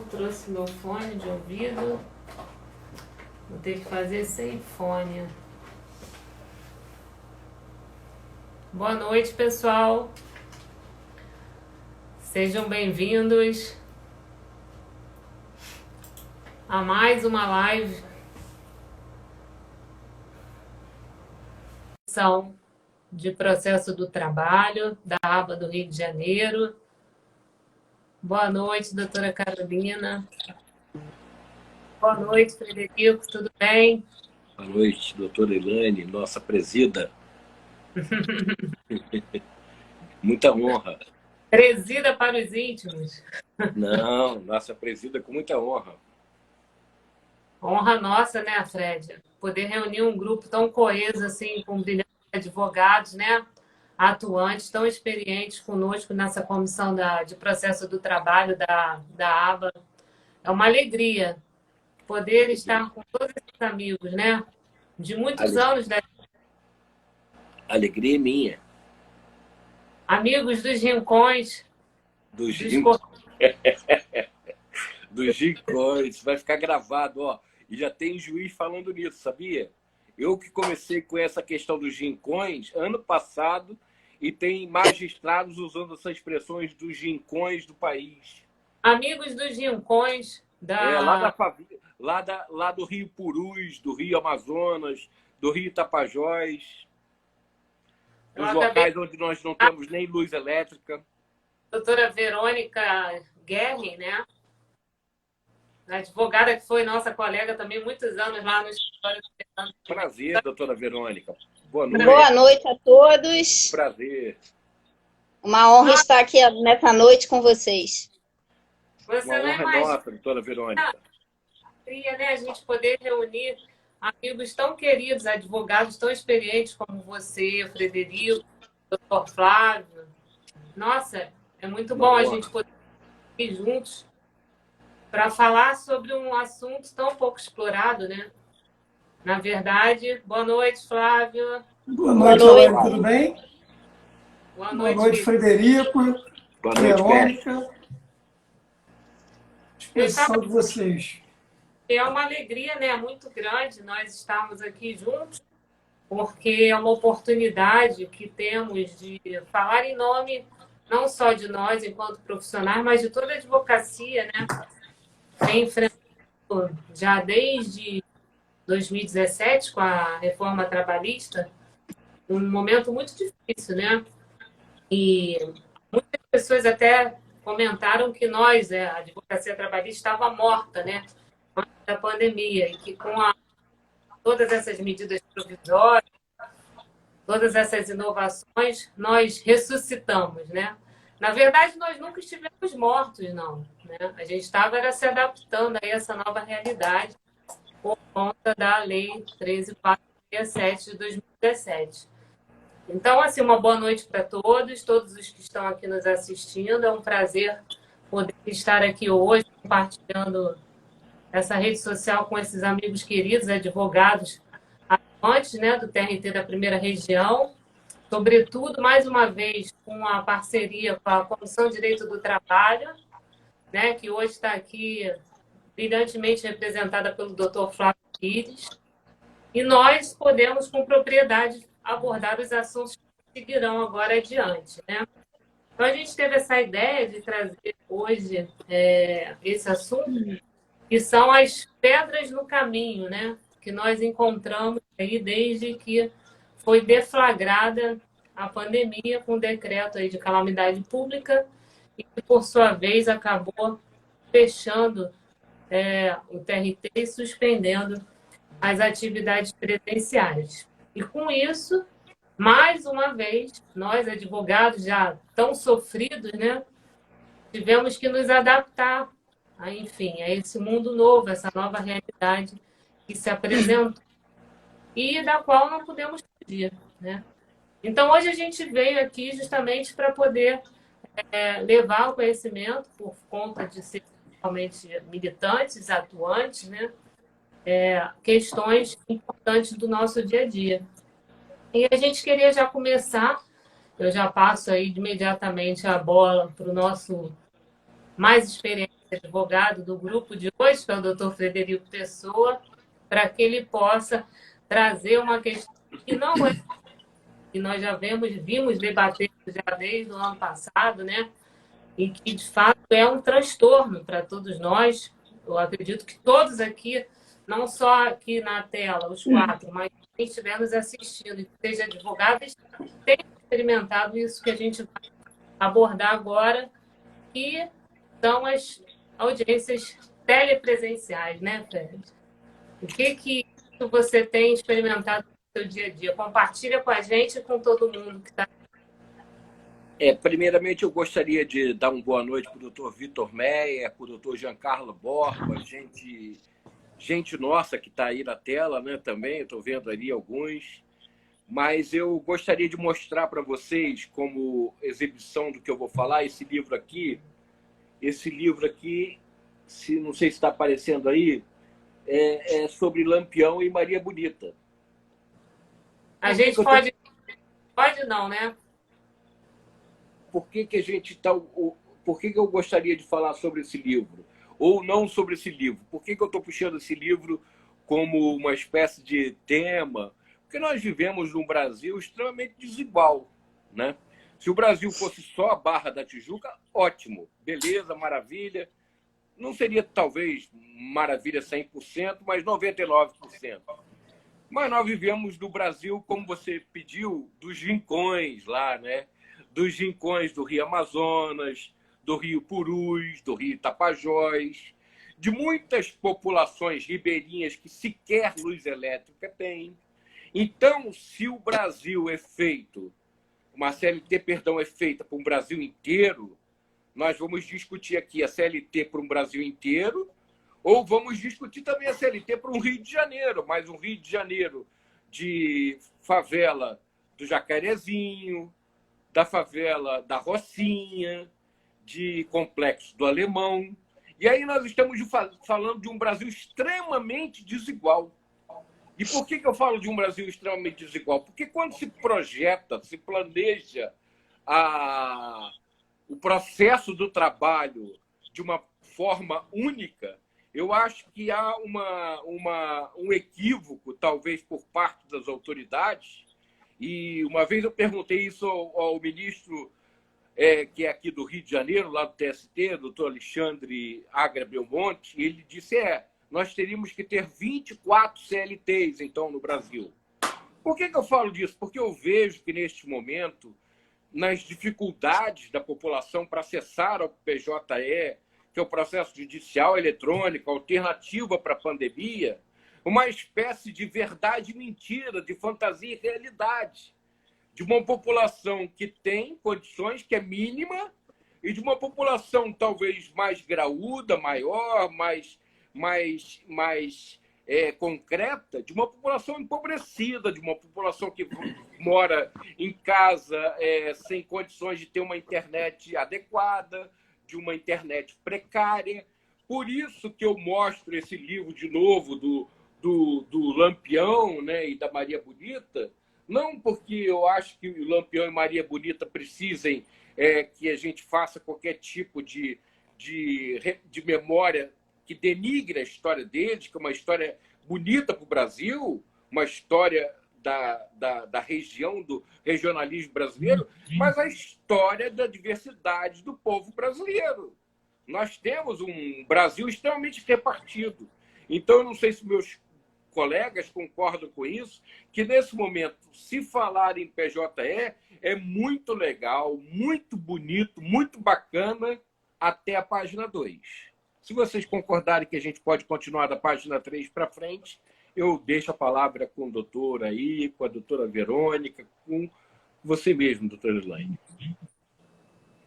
trouxe meu fone de ouvido. Vou ter que fazer sem fone. Boa noite, pessoal. Sejam bem-vindos a mais uma live de processo do trabalho da aba do Rio de Janeiro. Boa noite, doutora Carolina. Boa noite, Frederico, tudo bem? Boa noite, doutora Elaine, nossa presida. Muita honra. Presida para os íntimos. Não, nossa presida com muita honra. Honra nossa, né, Fred? Poder reunir um grupo tão coeso, assim, com brilhantes advogados, né? Atuantes, tão experientes conosco nessa comissão de processo do trabalho da aba. É uma alegria poder estar com todos esses amigos, né? De muitos anos, né? Alegria é minha. Amigos dos rincões. Dos rincões. Vai ficar gravado, ó. E já tem juiz falando nisso, sabia? Eu que comecei com essa questão dos rincões ano passado e tem magistrados usando essas expressões dos rincões do país. Amigos dos rincões lá da família, lá do Rio Purus, do Rio Amazonas, do Rio Tapajós, os locais onde nós não temos nem luz elétrica. Doutora Verônica Guerri, né? A advogada que foi nossa colega também muitos anos lá no escritório do Fernando. Prazer, doutora Verônica. Boa noite. Boa noite a todos. Prazer. Uma honra estar aqui nessa noite com vocês. Uma honra nossa, doutora Verônica. Queria, né, a gente poder reunir amigos tão queridos, advogados tão experientes como você, Frederico, doutor Flávio. Nossa, é muito bom a gente poder ir juntos para falar sobre um assunto tão pouco explorado, né? Na verdade, boa noite, Flávio. Boa noite, Elaine, tudo bem? Boa noite, Frederico. Boa noite, Verônica. Disposição de vocês. É uma alegria, né, muito grande nós estarmos aqui juntos, porque é uma oportunidade que temos de falar em nome não só de nós enquanto profissionais, mas de toda a advocacia, né? Vem enfrentando já desde 2017, com a reforma trabalhista, um momento muito difícil, né? E muitas pessoas até comentaram que nós, a advocacia trabalhista, estava morta, né? Antes da pandemia, e que com todas essas medidas provisórias, todas essas inovações, nós ressuscitamos, né? Na verdade, nós nunca estivemos mortos, não. Né? A gente estava se adaptando a essa nova realidade por conta da Lei 13.467 de 2017. Então, assim, uma boa noite para todos os que estão aqui nos assistindo. É um prazer poder estar aqui hoje compartilhando essa rede social com esses amigos queridos, advogados atuantes, né, do TRT da Primeira Região, sobretudo, mais uma vez, com a parceria com a Comissão de Direito do Trabalho, né, que hoje está aqui brilhantemente representada pelo Dr. Flávio Pires, e nós podemos, com propriedade, abordar os assuntos que seguirão agora adiante, né? Então, a gente teve essa ideia de trazer hoje esse assunto, que são as pedras no caminho, né? Que nós encontramos aí desde que foi deflagrada a pandemia com o decreto aí de calamidade pública e que, por sua vez, acabou fechando o TRT e suspendendo as atividades presenciais. E, com isso, mais uma vez, nós, advogados já tão sofridos, né, tivemos que nos adaptar a esse mundo novo, essa nova realidade que se apresentou e da qual não podemos fugir, né? Então, hoje a gente veio aqui justamente para poder levar o conhecimento, por conta de ser realmente militantes, atuantes, né? Questões importantes do nosso dia a dia. E a gente queria já começar, eu já passo aí imediatamente a bola para o nosso mais experiente advogado do grupo de hoje, que é o doutor Frederico Pessoa, para que ele possa trazer uma questão que não é, que nós já vimos debater já desde o ano passado, né? E que, de fato, é um transtorno para todos nós. Eu acredito que todos aqui, não só aqui na tela, os quatro, mas quem estiver nos assistindo e que seja advogado, tenham experimentado isso que a gente vai abordar agora, que são as audiências telepresenciais, né, Fred? O que você tem experimentado no seu dia a dia? Compartilha com a gente e com todo mundo que está. Primeiramente, eu gostaria de dar uma boa noite para o doutor Vitor Meyer, para o doutor Giancarlo Borba, gente nossa que está aí na tela, né, também, estou vendo ali alguns. Mas eu gostaria de mostrar para vocês, como exibição do que eu vou falar, esse livro aqui, não sei se está aparecendo aí, é sobre Lampião e Maria Bonita. A gente pode não, né? Por que eu gostaria de falar sobre esse livro? Ou não sobre esse livro? Por que eu estou puxando esse livro como uma espécie de tema? Porque nós vivemos num Brasil extremamente desigual, né? Se o Brasil fosse só a Barra da Tijuca, ótimo, beleza, maravilha. Não seria, talvez, maravilha 100%, mas 99%. Mas nós vivemos no Brasil, como você pediu, dos rincões lá, né? Dos rincões do Rio Amazonas, do Rio Purus, do Rio Tapajós, de muitas populações ribeirinhas que sequer luz elétrica têm. Então, se o Brasil é feito, uma CLT, perdão, é feita para um Brasil inteiro, nós vamos discutir aqui a CLT para um Brasil inteiro, ou vamos discutir também a CLT para um Rio de Janeiro, mas um Rio de Janeiro de favela do Jacarezinho, da favela da Rocinha, de Complexo do Alemão. E aí nós estamos falando de um Brasil extremamente desigual. E por que eu falo de um Brasil extremamente desigual? Porque quando se projeta, se planeja o processo do trabalho de uma forma única, eu acho que há um equívoco, talvez por parte das autoridades. E uma vez eu perguntei isso ao ministro que é aqui do Rio de Janeiro, lá do TST, doutor Alexandre Agra Belmonte, e ele disse, nós teríamos que ter 24 CLTs, então, no Brasil. Por que eu falo disso? Porque eu vejo que, neste momento, nas dificuldades da população para acessar ao PJE, que é o processo judicial eletrônico, alternativa para a pandemia, uma espécie de verdade e mentira, de fantasia e realidade, de uma população que tem condições, que é mínima, e de uma população talvez mais graúda, maior, mais concreta, de uma população empobrecida, de uma população que mora em casa sem condições de ter uma internet adequada, de uma internet precária. Por isso que eu mostro esse livro de novo do Lampião, né, e da Maria Bonita, não porque eu acho que o Lampião e Maria Bonita precisem que a gente faça qualquer tipo de memória que denigre a história deles, que é uma história bonita para o Brasil, uma história da região, do regionalismo brasileiro, mas a história da diversidade do povo brasileiro. Nós temos um Brasil extremamente repartido. Então, eu não sei se meus colegas concordam com isso, que nesse momento, se falar em PJE, é muito legal, muito bonito, muito bacana, até a página 2. Se vocês concordarem que a gente pode continuar da página 3 para frente, eu deixo a palavra com o doutor aí, com a doutora Verônica, com você mesmo, doutora Elaine.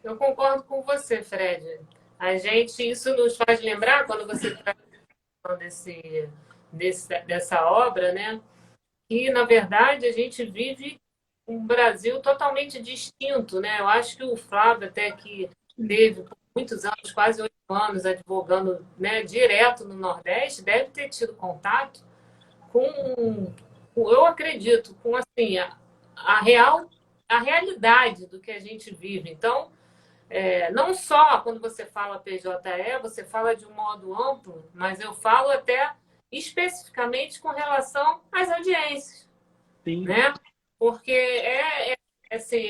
Eu concordo com você, Fred. Isso nos faz lembrar, quando você está falando dessa obra, né? Que, na verdade, a gente vive um Brasil totalmente distinto, né? Eu acho que o Flávio, até que teve por muitos anos, quase 8 anos, advogando, né, direto no Nordeste, deve ter tido contato eu acredito, com assim, a realidade do que a gente vive. Então, não só quando você fala PJE, você fala de um modo amplo, mas eu falo até especificamente com relação às audiências, Sim. né? Porque assim,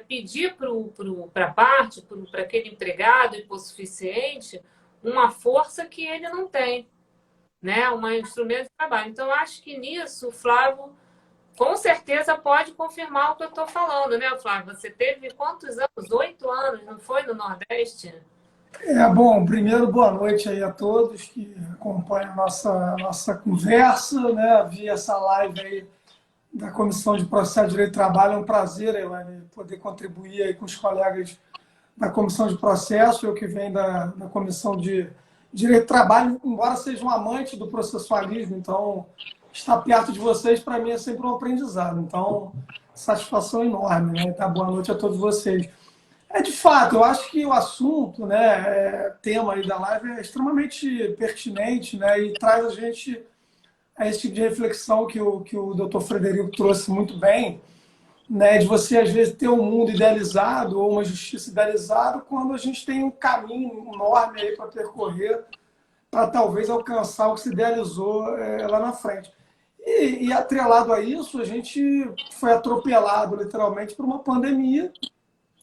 pedir para a parte, para aquele empregado hipossuficiente, uma força que ele não tem, né? Um instrumento de trabalho. Então, eu acho que nisso o Flávio com certeza pode confirmar o que eu estou falando, né, Flávio? Você teve quantos anos? 8 anos, não foi, no Nordeste? Bom, primeiro, boa noite aí a todos que acompanham a nossa conversa, né? Vi essa live aí da Comissão de Processo de Direito do Trabalho. É um prazer, Elaine, poder contribuir aí com os colegas da Comissão de Processo, eu que venho da Comissão de Direito do Trabalho, embora seja um amante do processualismo, então estar perto de vocês, para mim, é sempre um aprendizado. Então, satisfação enorme, né? Tá, boa noite a todos vocês. De fato, eu acho que o assunto, né, tema aí da live é extremamente pertinente, né, e traz a gente a esse tipo de reflexão que o Dr. Frederico trouxe muito bem, né, de você, às vezes, ter um mundo idealizado ou uma justiça idealizada quando a gente tem um caminho enorme aí para percorrer para talvez alcançar o que se idealizou lá na frente. E atrelado a isso, a gente foi atropelado, literalmente, por uma pandemia,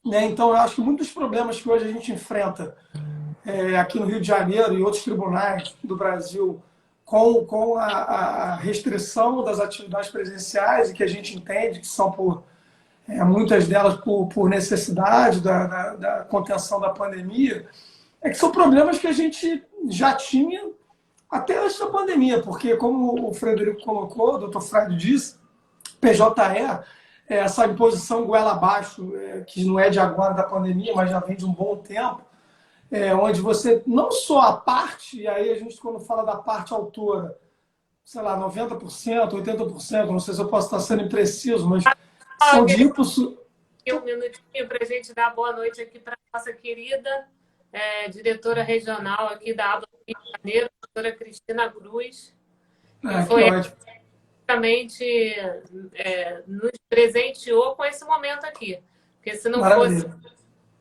né? Então, eu acho que muitos problemas que hoje a gente enfrenta aqui no Rio de Janeiro e outros tribunais do Brasil com a restrição das atividades presenciais, e que a gente entende que são muitas delas por necessidade da contenção da pandemia, que são problemas que a gente já tinha até antes da pandemia, porque, como o Frederico colocou, o doutor Fred disse, PJE, essa imposição goela abaixo, que não é de agora da pandemia, mas já vem de um bom tempo, onde você, não só a parte, e aí a gente, quando fala da parte autora, sei lá, 90%, 80%, não sei se eu posso estar sendo impreciso, mas são de impulso. Um minutinho para a gente dar boa noite aqui para a nossa querida diretora regional aqui da ABA do Rio de Janeiro, a doutora Cristina Cruz, que foi basicamente nos presenteou com esse momento aqui. Porque se não fosse,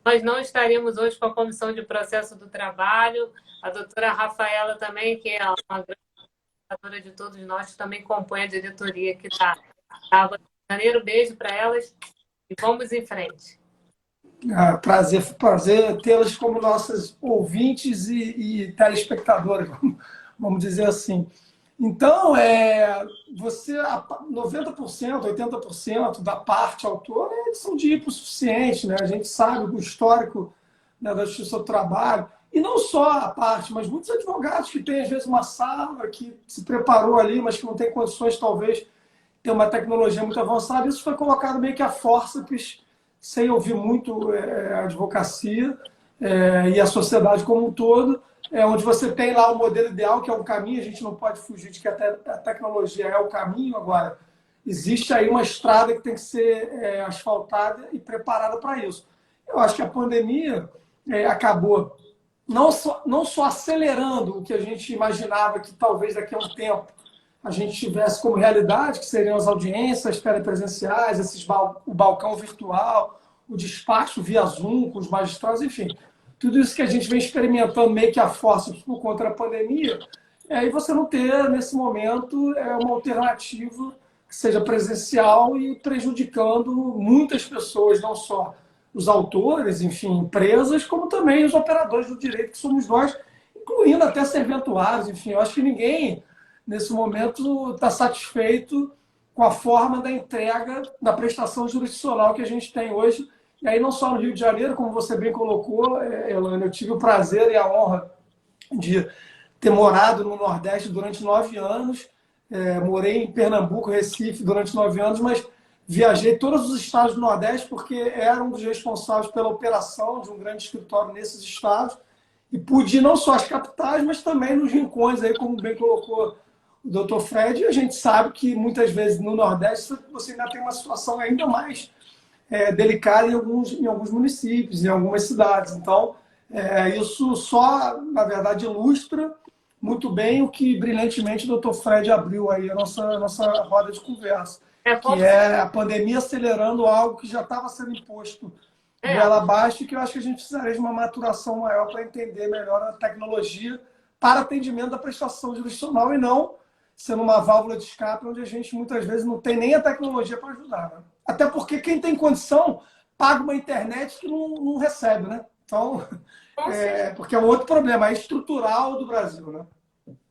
nós não estaríamos hoje com a Comissão de Processo do Trabalho, a doutora Rafaela também, que é uma grande representadora de todos nós, que também compõe a diretoria aqui da ABA do Rio de Janeiro. Beijo para elas e vamos em frente. Prazer tê-las como nossas ouvintes e telespectadoras, vamos dizer assim. Então, 90%, 80% da parte autora são de hipossuficiente, né? A gente sabe o histórico, né, da Justiça do Trabalho, e não só a parte, mas muitos advogados que têm, às vezes, uma sala que se preparou ali, mas que não tem condições, talvez, de ter uma tecnologia muito avançada. Isso foi colocado meio que a fórceps, sem ouvir muito a advocacia e a sociedade como um todo, onde você tem lá o modelo ideal, que é o caminho. A gente não pode fugir de que a tecnologia é o caminho. Agora, existe aí uma estrada que tem que ser asfaltada e preparada para isso. Eu acho que a pandemia acabou não só acelerando o que a gente imaginava que talvez daqui a um tempo a gente tivesse como realidade, que seriam as audiências telepresenciais, o balcão virtual, o despacho via Zoom com os magistrados, enfim. Tudo isso que a gente vem experimentando meio que a força por conta da pandemia, e você não ter, nesse momento, uma alternativa que seja presencial e prejudicando muitas pessoas, não só os autores, enfim, empresas, como também os operadores do direito, que somos nós, incluindo até serventuários, enfim. Eu acho que ninguém, nesse momento, está satisfeito com a forma da entrega da prestação jurisdicional que a gente tem hoje. E aí, não só no Rio de Janeiro, como você bem colocou, Elaine, eu tive o prazer e a honra de ter morado no Nordeste durante 9 anos, morei em Pernambuco, Recife, durante 9 anos, mas viajei todos os estados do Nordeste porque era um dos responsáveis pela operação de um grande escritório nesses estados, e pude ir não só às capitais, mas também nos rincões, aí, como bem colocou o doutor Fred. E a gente sabe que muitas vezes no Nordeste você ainda tem uma situação ainda mais delicada em alguns municípios, em algumas cidades. Então, isso só, na verdade, ilustra muito bem o que brilhantemente o doutor Fred abriu aí a nossa roda de conversa, que é a pandemia acelerando algo que já estava sendo imposto É, goela abaixo, que eu acho que a gente precisaria de uma maturação maior para entender melhor a tecnologia para atendimento da prestação jurisdicional e não sendo uma válvula de escape onde a gente muitas vezes não tem nem a tecnologia para ajudar. Né? Até porque quem tem condição paga uma internet que não recebe, né? Então, porque é um outro problema, é estrutural do Brasil, né?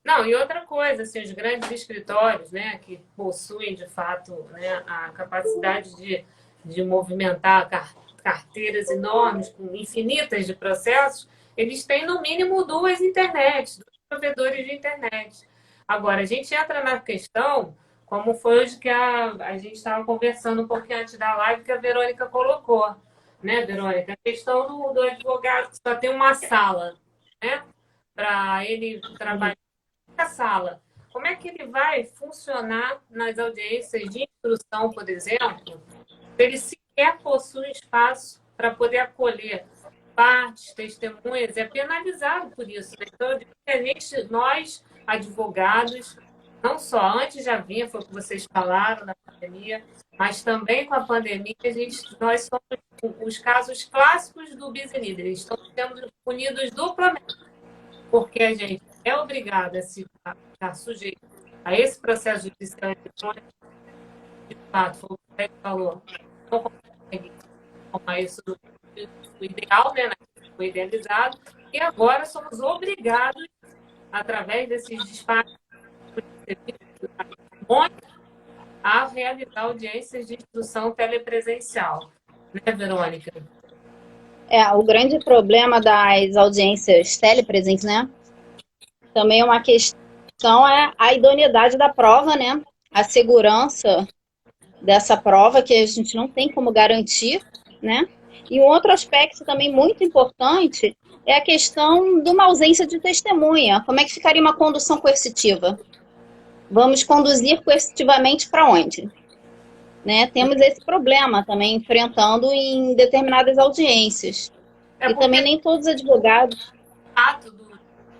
não, e outra coisa, assim, os grandes escritórios, né, que possuem, de fato, né, a capacidade de movimentar carteiras enormes, com infinitas de processos, eles têm, no mínimo, duas internets, dois provedores de internet. Agora, a gente entra na questão, como foi hoje que a gente estava conversando um pouquinho antes da live, que a Verônica colocou, né, Verônica? A questão do advogado que só tem uma sala, né, para ele trabalhar a sala. Como é que ele vai funcionar nas audiências de instrução, por exemplo, se ele sequer possui espaço para poder acolher partes, testemunhas, é penalizado por isso. Né? Então, eu digo que nós, advogados, não só antes já vinha, foi o que vocês falaram na pandemia, mas também com a pandemia, nós somos os casos clássicos do bis in idem. Estamos sendo punidos duplamente, porque a gente é obrigado a estar sujeito a esse processo judicial eletrônico, de fato, foi o que o Fred falou, não consegue tomar isso do ideal, né, que foi idealizado, e agora somos obrigados, através desses despachos a realizar audiências de instrução telepresencial. Né, Verônica? O grande problema das audiências telepresentes, né? Também uma questão é a idoneidade da prova, né? A segurança dessa prova, que a gente não tem como garantir, né? E um outro aspecto também muito importante é a questão de uma ausência de testemunha. Como é que ficaria uma condução coercitiva? Vamos conduzir coercitivamente para onde? Né? Temos esse problema também enfrentando em determinadas audiências. E também nem todos os advogados...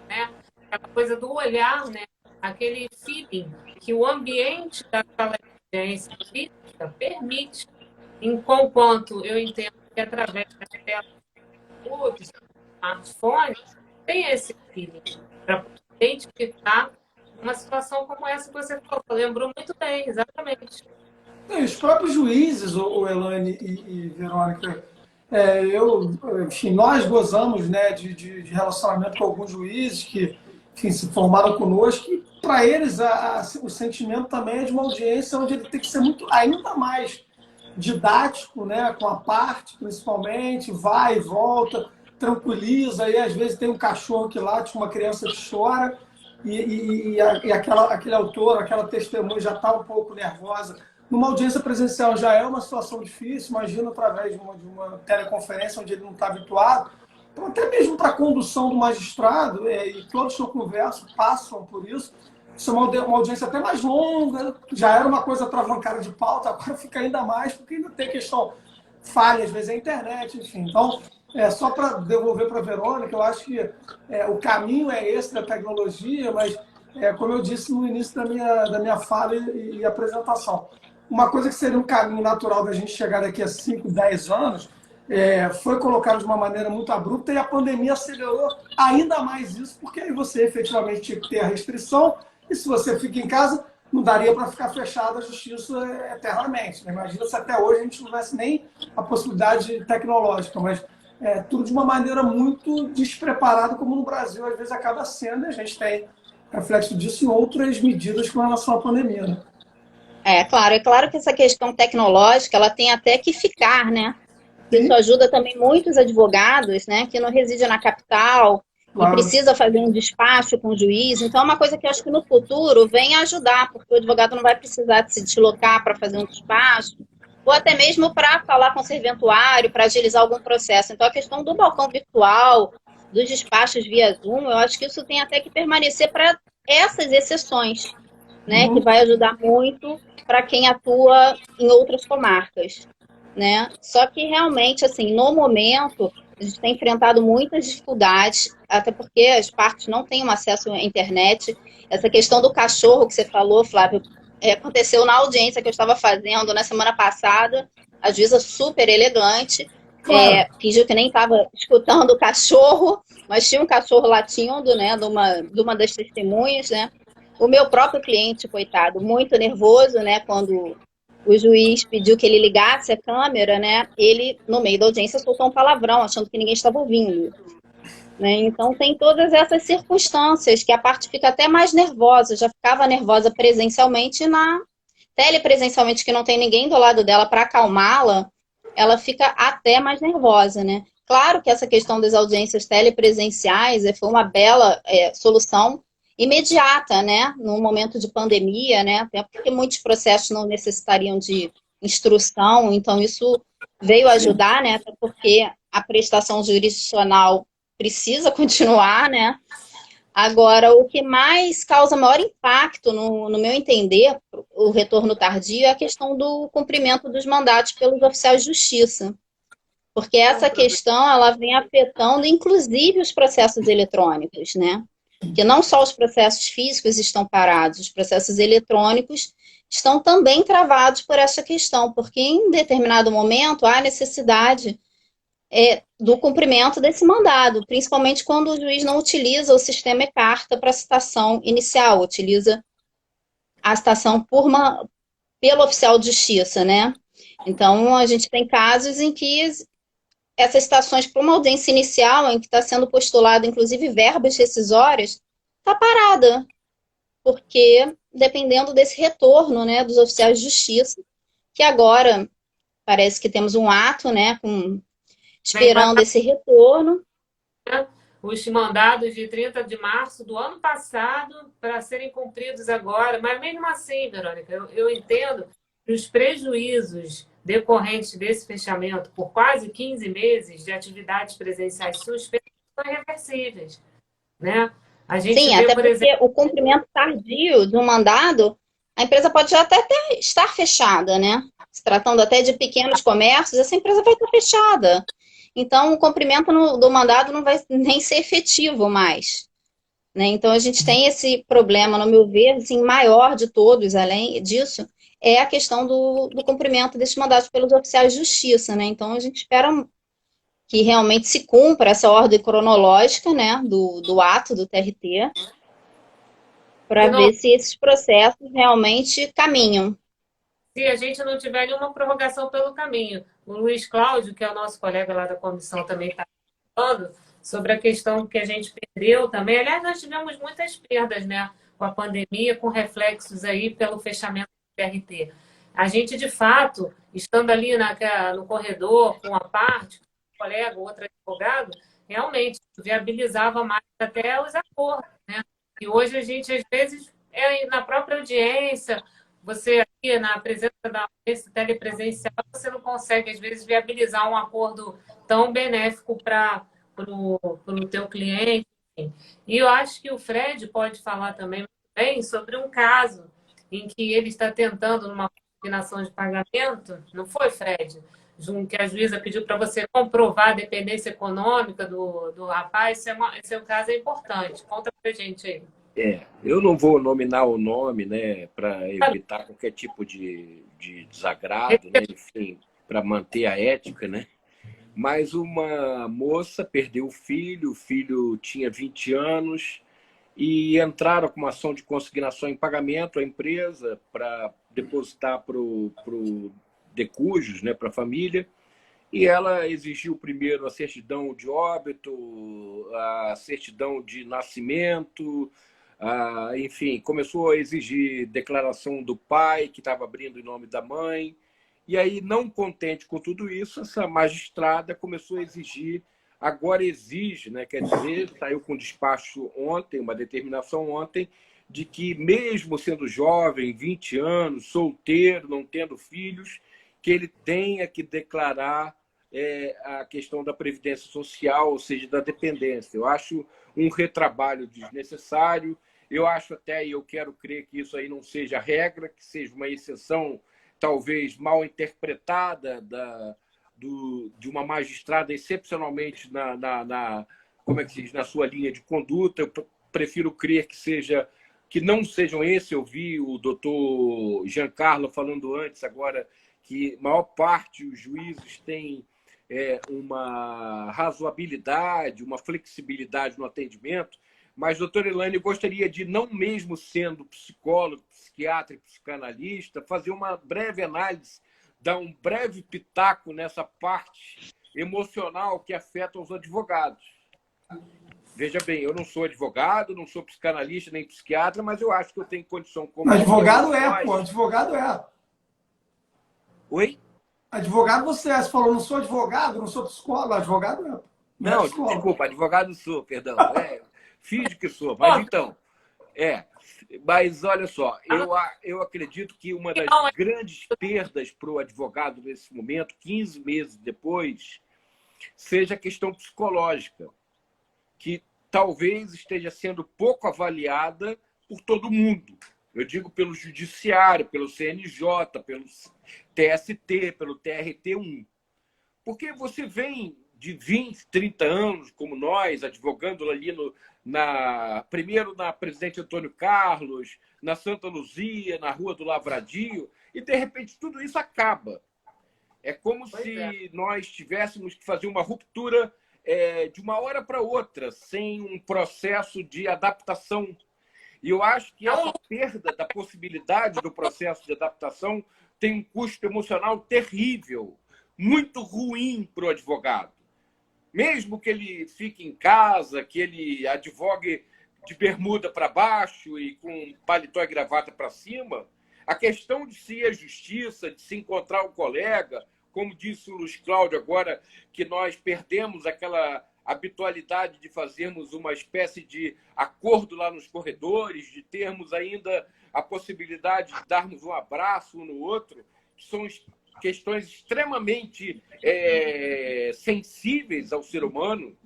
Né? Aquela coisa do olhar, né? Aquele feeling que o ambiente da sala de audiência física permite, enquanto eu entendo que através das telas do smartphone tem esse feeling para identificar uma situação como essa que você falou. Lembrou muito bem, exatamente. E os próprios juízes, o Elaine e Verônica, enfim, nós gozamos, né, de relacionamento com alguns juízes que, enfim, se formaram conosco, e para eles o sentimento também é de uma audiência onde ele tem que ser ainda mais didático, né, com a parte, principalmente, vai e volta, tranquiliza, e às vezes tem um cachorro que late, uma criança que chora, e aquele autor, aquela testemunha já está um pouco nervosa. Numa audiência presencial já é uma situação difícil, imagina através de uma teleconferência onde ele não está habituado. Então, até mesmo para a condução do magistrado, e todos que eu converso passam por isso, isso é uma audiência até mais longa, já era uma coisa atravancada de pauta, agora fica ainda mais, porque ainda tem questão falha, às vezes, a internet, enfim. Então, só para devolver para a Verônica, eu acho que o caminho é esse da tecnologia, mas, como eu disse no início da minha fala e apresentação, uma coisa que seria um caminho natural da gente chegar daqui a 5, 10 anos, foi colocado de uma maneira muito abrupta e a pandemia acelerou ainda mais isso, porque aí você efetivamente tinha que ter a restrição, e se você fica em casa, não daria para ficar fechada a justiça eternamente. Né? Imagina se até hoje a gente não tivesse nem a possibilidade tecnológica, mas tudo de uma maneira muito despreparada, como no Brasil às vezes acaba sendo, e a gente tem reflexo disso em outras medidas com relação à pandemia. Né? É claro que essa questão tecnológica, ela tem até que ficar, né? Isso ajuda também muitos advogados, né, que não residem na capital, claro, e precisa fazer um despacho com o juiz. Então, é uma coisa que eu acho que no futuro vem ajudar, porque o advogado não vai precisar de se deslocar para fazer um despacho, ou até mesmo para falar com o serventuário, para agilizar algum processo. Então, a questão do balcão virtual, dos despachos via Zoom, eu acho que isso tem até que permanecer para essas exceções, né, que vai ajudar muito para quem atua em outras comarcas. Né? Só que realmente, assim, no momento, a gente tem enfrentado muitas dificuldades, até porque as partes não têm um acesso à internet. Essa questão do cachorro que você falou, Flávio, aconteceu na audiência que eu estava fazendo na semana passada, a juíza super elegante, Claro. Fingiu que nem estava escutando o cachorro, mas tinha um cachorro latindo, né, de uma das testemunhas, né? O meu próprio cliente, coitado, muito nervoso, né, quando o juiz pediu que ele ligasse a câmera, né, ele, no meio da audiência, soltou um palavrão, achando que ninguém estava ouvindo, né? Então, tem todas essas circunstâncias que a parte fica até mais nervosa, já ficava nervosa presencialmente, na telepresencialmente, que não tem ninguém do lado dela para acalmá-la, ela fica até mais nervosa, né? Claro que essa questão das audiências telepresenciais foi uma bela solução imediata, né? No momento de pandemia, né? Até porque muitos processos não necessitariam de instrução, então isso veio ajudar, né? Até porque a prestação jurisdicional precisa continuar, né? Agora, o que mais causa maior impacto, no meu entender, o retorno tardio, é a questão do cumprimento dos mandatos pelos oficiais de justiça. Porque essa questão, ela vem afetando, inclusive, os processos eletrônicos, né? Que não só os processos físicos estão parados, os processos eletrônicos estão também travados por essa questão, porque em determinado momento há necessidade do cumprimento desse mandado, principalmente quando o juiz não utiliza o sistema e-carta para a citação inicial, utiliza a citação pelo oficial de justiça, né? Então, a gente tem casos em que essas citações para uma audiência inicial, em que está sendo postulado, inclusive, verbas rescisórias, está parada, porque dependendo desse retorno, né, dos oficiais de justiça, que agora parece que temos um ato, né, esperando esse retorno. Os mandados de 30 de março do ano passado para serem cumpridos agora, mas mesmo assim, Verônica, eu entendo que os prejuízos decorrentes desse fechamento por quase 15 meses de atividades presenciais suspensas são irreversíveis, né? A gente Sim, vê, até por porque exemplo, o cumprimento tardio de um mandado, a empresa pode já até estar fechada, né? Se tratando até de pequenos comércios, essa empresa vai estar fechada. Então, o cumprimento do mandado não vai nem ser efetivo mais, né? Então, a gente tem esse problema, no meu ver, assim, maior de todos, além disso, é a questão do cumprimento desses mandados pelos oficiais de justiça, né? Então, a gente espera que realmente se cumpra essa ordem cronológica, né, do ato do TRT, para ver se esses processos realmente caminham. se a gente não tiver nenhuma prorrogação pelo caminho. O Luiz Cláudio, que é o nosso colega lá da comissão, também está falando sobre a questão que a gente perdeu também. Aliás, nós tivemos muitas perdas, né, com a pandemia, com reflexos aí pelo fechamento do TRT. A gente, de fato, estando ali no corredor com a parte, um colega, outro advogado, realmente viabilizava mais até os acordos, né? E hoje a gente, às vezes, na própria audiência, você aqui na presença da audiência telepresencial, você não consegue, às vezes, viabilizar um acordo tão benéfico para o teu cliente. Enfim. E eu acho que o Fred pode falar também bem sobre um caso em que ele está tentando, numa consignação de pagamento, não foi, Fred? Que a juíza pediu para você comprovar a dependência econômica do rapaz, esse é um caso importante. Conta para a gente aí. Eu não vou nominar o nome, né, para evitar qualquer tipo de desagrado, né, enfim, para manter a ética, né? Mas uma moça perdeu o filho tinha 20 anos, e entraram com uma ação de consignação em pagamento à empresa para depositar para o decujus, né, para a família. E ela exigiu primeiro a certidão de óbito, a certidão de nascimento, enfim, começou a exigir declaração do pai, que estava abrindo em nome da mãe. E aí, não contente com tudo isso, essa magistrada começou a exigir, agora exige, né, quer dizer, saiu com despacho ontem, uma determinação ontem, de que mesmo sendo jovem, 20 anos, solteiro, não tendo filhos, que ele tenha que declarar a questão da previdência social, ou seja, da dependência. Eu acho um retrabalho desnecessário. Eu acho até, e eu quero crer que isso aí não seja regra, que seja uma exceção talvez mal interpretada de uma magistrada excepcionalmente como é que se diz, na sua linha de conduta. Eu prefiro crer que não sejam esse. Eu vi o doutor Giancarlo falando antes, agora, que a maior parte dos juízes uma razoabilidade, uma flexibilidade no atendimento, mas, doutora Elaine, eu gostaria de, não mesmo sendo psicólogo, psiquiatra e psicanalista, fazer uma breve análise, dar um breve pitaco nessa parte emocional que afeta os advogados. Veja bem, eu não sou advogado, não sou psicanalista nem psiquiatra, mas eu acho que eu tenho condição como... Advogado pô, advogado é. Oi? Advogado você é. Você falou, não sou advogado, não sou psicólogo, advogado é. Não, desculpa, advogado sou, perdão. Finge que sou, mas então... Mas olha só, eu acredito que uma das grandes perdas para o advogado nesse momento, 15 meses depois, seja a questão psicológica, que talvez esteja sendo pouco avaliada por todo mundo. Eu digo pelo Judiciário, pelo CNJ, pelo TST, pelo TRT1. Porque você vem de 20, 30 anos, como nós, advogando ali primeiro na Presidente Antônio Carlos, na Santa Luzia, na Rua do Lavradio, e, de repente, tudo isso acaba. É como se nós tivéssemos que fazer uma ruptura de uma hora para outra, sem um processo de adaptação. E eu acho que essa perda da possibilidade do processo de adaptação tem um custo emocional terrível, muito ruim para o advogado. Mesmo que ele fique em casa, que ele advogue de bermuda para baixo e com paletó e gravata para cima, a questão de se ir à justiça, de se encontrar o colega, como disse o Luiz Cláudio agora, que nós perdemos aquela habitualidade de fazermos uma espécie de acordo lá nos corredores, de termos ainda a possibilidade de darmos um abraço um no outro, que são questões extremamente sensíveis ao ser humano,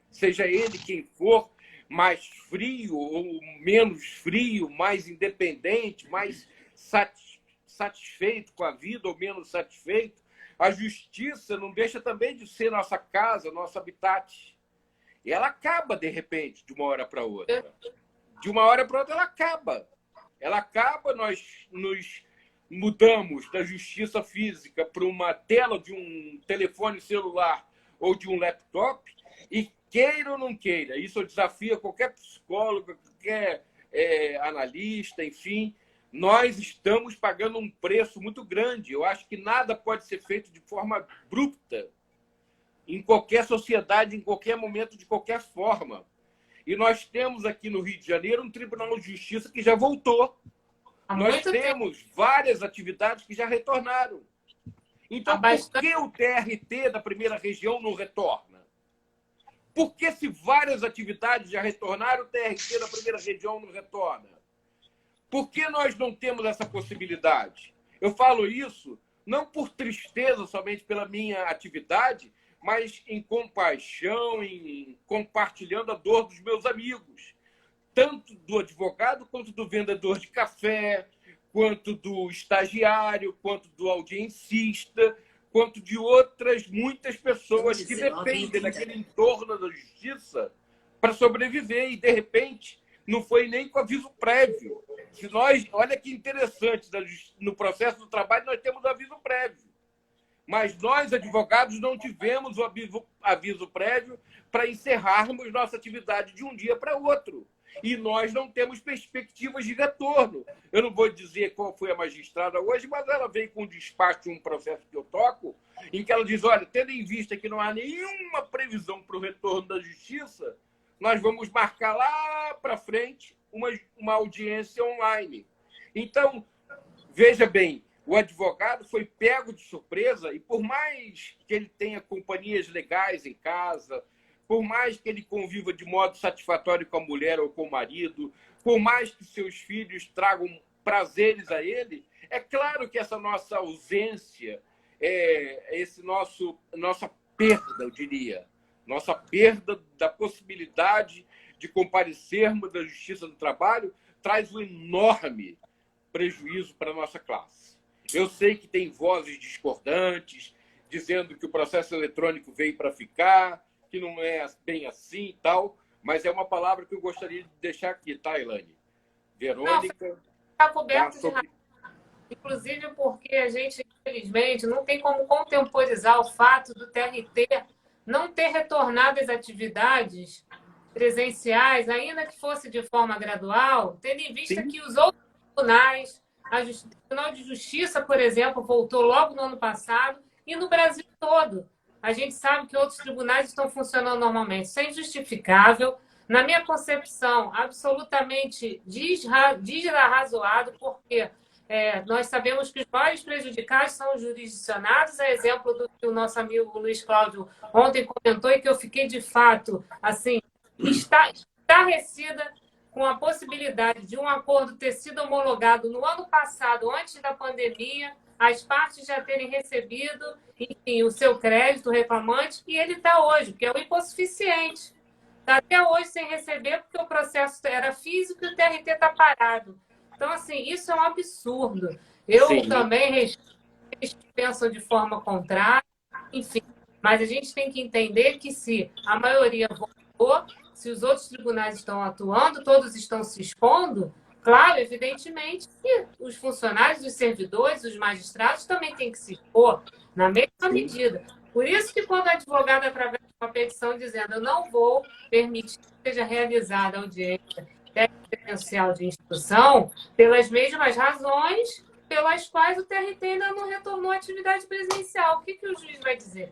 seja ele quem for, mais frio ou menos frio, mais independente, mais satisfeito com a vida ou menos satisfeito. A justiça não deixa também de ser nossa casa, nosso habitat. E ela acaba, de repente, de uma hora para outra. De uma hora para outra, ela acaba. Ela acaba, nós nos mudamos da justiça física para uma tela de um telefone celular ou de um laptop, e queira ou não queira, isso desafia qualquer psicólogo, qualquer analista, enfim, nós estamos pagando um preço muito grande. Eu acho que nada pode ser feito de forma abrupta, em qualquer sociedade, em qualquer momento, de qualquer forma. E nós temos aqui no Rio de Janeiro um Tribunal de Justiça que já voltou. Nós temos várias atividades que já retornaram. Então, por que o TRT da primeira região não retorna? Por que, se várias atividades já retornaram, o TRT da primeira região não retorna? Por que nós não temos essa possibilidade? Eu falo isso não por tristeza somente pela minha atividade, mas em compaixão, em compartilhando a dor dos meus amigos. Tanto do advogado, quanto do vendedor de café, quanto do estagiário, quanto do audiencista, quanto de outras muitas pessoas que dependem daquele entorno da justiça para sobreviver. E, de repente, não foi nem com aviso prévio. Se nós, olha que interessante, no processo do trabalho nós temos aviso prévio. Mas nós, advogados, não tivemos o aviso prévio para encerrarmos nossa atividade de um dia para outro. E nós não temos perspectivas de retorno. Eu não vou dizer qual foi a magistrada hoje, mas ela veio com um despacho de um processo que eu toco, em que ela diz, olha, tendo em vista que não há nenhuma previsão para o retorno da justiça, nós vamos marcar lá para frente uma audiência online. Então, veja bem, o advogado foi pego de surpresa e, por mais que ele tenha companhias legais em casa, por mais que ele conviva de modo satisfatório com a mulher ou com o marido, por mais que seus filhos tragam prazeres a ele, é claro que essa nossa ausência, nossa perda, eu diria, nossa perda da possibilidade de comparecermos da Justiça do Trabalho traz um enorme prejuízo para a nossa classe. Eu sei que tem vozes discordantes, dizendo que o processo eletrônico veio para ficar, que não é bem assim e tal, mas é uma palavra que eu gostaria de deixar aqui, tá, Elaine? Verônica... Está coberto de razão. Inclusive porque a gente infelizmente, não tem como contemporizar o fato do TRT não ter retornado às atividades presenciais, ainda que fosse de forma gradual, tendo em vista Sim. que os outros tribunais, o Tribunal de Justiça, por exemplo, voltou logo no ano passado, e no Brasil todo. A gente sabe que outros tribunais estão funcionando normalmente. Isso é injustificável. Na minha concepção, absolutamente desarrazoado, porque nós sabemos que os maiores prejudicados são os jurisdicionados, a exemplo do que o nosso amigo Luiz Cláudio ontem comentou, e que eu fiquei, de fato, assim, estarrecida com a possibilidade de um acordo ter sido homologado no ano passado, antes da pandemia, as partes já terem recebido, enfim, o seu crédito, o reclamante, e ele está hoje, porque é o hipossuficiente. Está até hoje sem receber, porque o processo era físico e o TRT está parado. Então, assim, isso é um absurdo. Eu Sim. também respeito, eles pensam de forma contrária, enfim. Mas a gente tem que entender que se a maioria votou, se os outros tribunais estão atuando, todos estão se expondo, claro, evidentemente, que os funcionários, os servidores, os magistrados também têm que se expor na mesma medida. Por isso que quando a advogada através de uma petição dizendo eu não vou permitir que seja realizada a audiência presencial de instrução, pelas mesmas razões pelas quais o TRT ainda não retornou à atividade presencial. O que o juiz vai dizer?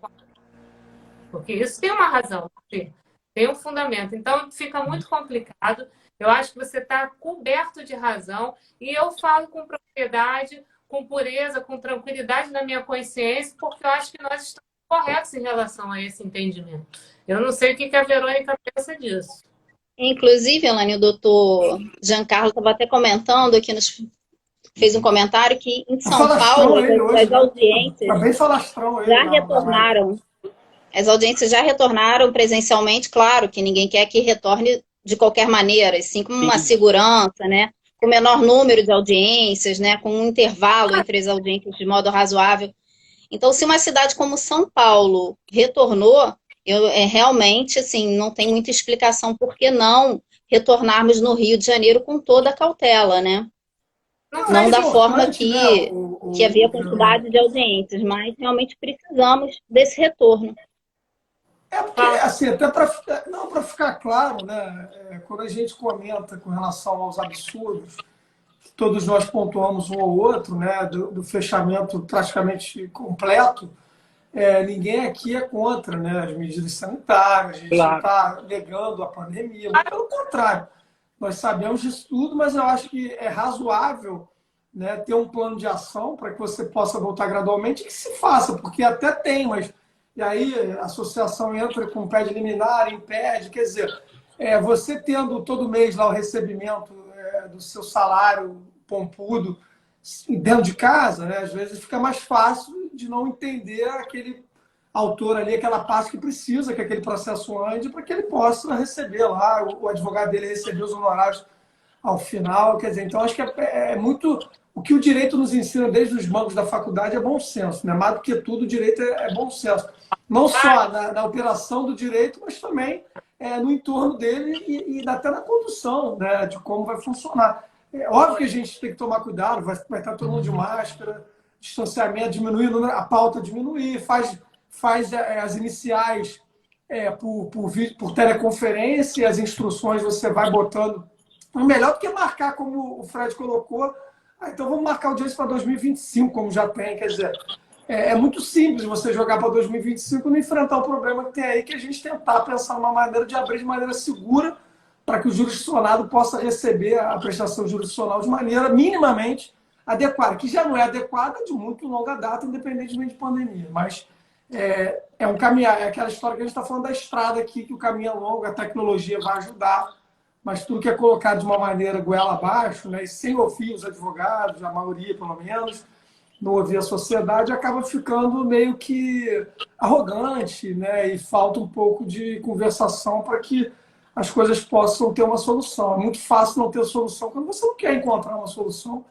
Porque isso tem uma razão, tem um fundamento. Então, fica muito complicado. Eu acho que você está coberto de razão e eu falo com propriedade, com pureza, com tranquilidade na minha consciência, porque eu acho que nós estamos corretos em relação a esse entendimento. Eu não sei o que a Verônica pensa disso. Inclusive, Elaine, o doutor Giancarlo estava até comentando aqui, fez um comentário que em São Paulo as audiências Tá bem falastrão ele, já retornaram. As audiências já retornaram presencialmente, claro que ninguém quer que retorne de qualquer maneira, assim como uma segurança, né? Com menor número de audiências, né? Com um intervalo entre as audiências de modo razoável. Então, se uma cidade como São Paulo retornou, realmente, assim, não tem muita explicação por que não retornarmos no Rio de Janeiro com toda a cautela, né? Não da forma que havia quantidade de audiências, mas realmente precisamos desse retorno. Porque, assim, até para ficar claro, né, quando a gente comenta com relação aos absurdos, todos nós pontuamos um ou outro, né, do fechamento praticamente completo, ninguém aqui é contra, né, as medidas sanitárias, a gente não está negando a pandemia, mas pelo contrário, nós sabemos disso tudo, mas eu acho que é razoável, né, ter um plano de ação para que você possa voltar gradualmente e que se faça, porque até tem, mas e aí a associação entra com pede liminar, impede, quer dizer, você tendo todo mês lá o recebimento do seu salário pompudo dentro de casa, né, às vezes fica mais fácil de não entender aquele autor ali, aquela parte que precisa que aquele processo ande para que ele possa receber lá, o advogado dele receber os honorários ao final, quer dizer, então acho que é muito... O que o direito nos ensina desde os bancos da faculdade é bom senso, né? Mais do que tudo, o direito é bom senso. Não só na operação do direito, mas também no entorno dele e até na condução, né? De como vai funcionar. É óbvio que a gente tem que tomar cuidado, vai estar todo mundo de máscara, distanciamento, diminuir, a pauta diminuir, faz as iniciais por teleconferência, as instruções você vai botando. Melhor do que marcar, como o Fred colocou, então vamos marcar audiência para 2025, como já tem. Quer dizer, é muito simples você jogar para 2025 e não enfrentar o problema que tem aí, que a gente tentar pensar uma maneira de abrir de maneira segura para que o jurisdicionado possa receber a prestação jurisdicional de maneira minimamente adequada, que já não é adequada de muito longa data, independentemente de pandemia. Mas é um caminhar, é aquela história que a gente está falando da estrada aqui, que o caminho é longo, a tecnologia vai ajudar, mas tudo que é colocado de uma maneira goela abaixo, né, e sem ouvir os advogados, a maioria pelo menos, não ouvir a sociedade, acaba ficando meio que arrogante, né, e falta um pouco de conversação para que as coisas possam ter uma solução. É muito fácil não ter solução quando você não quer encontrar uma solução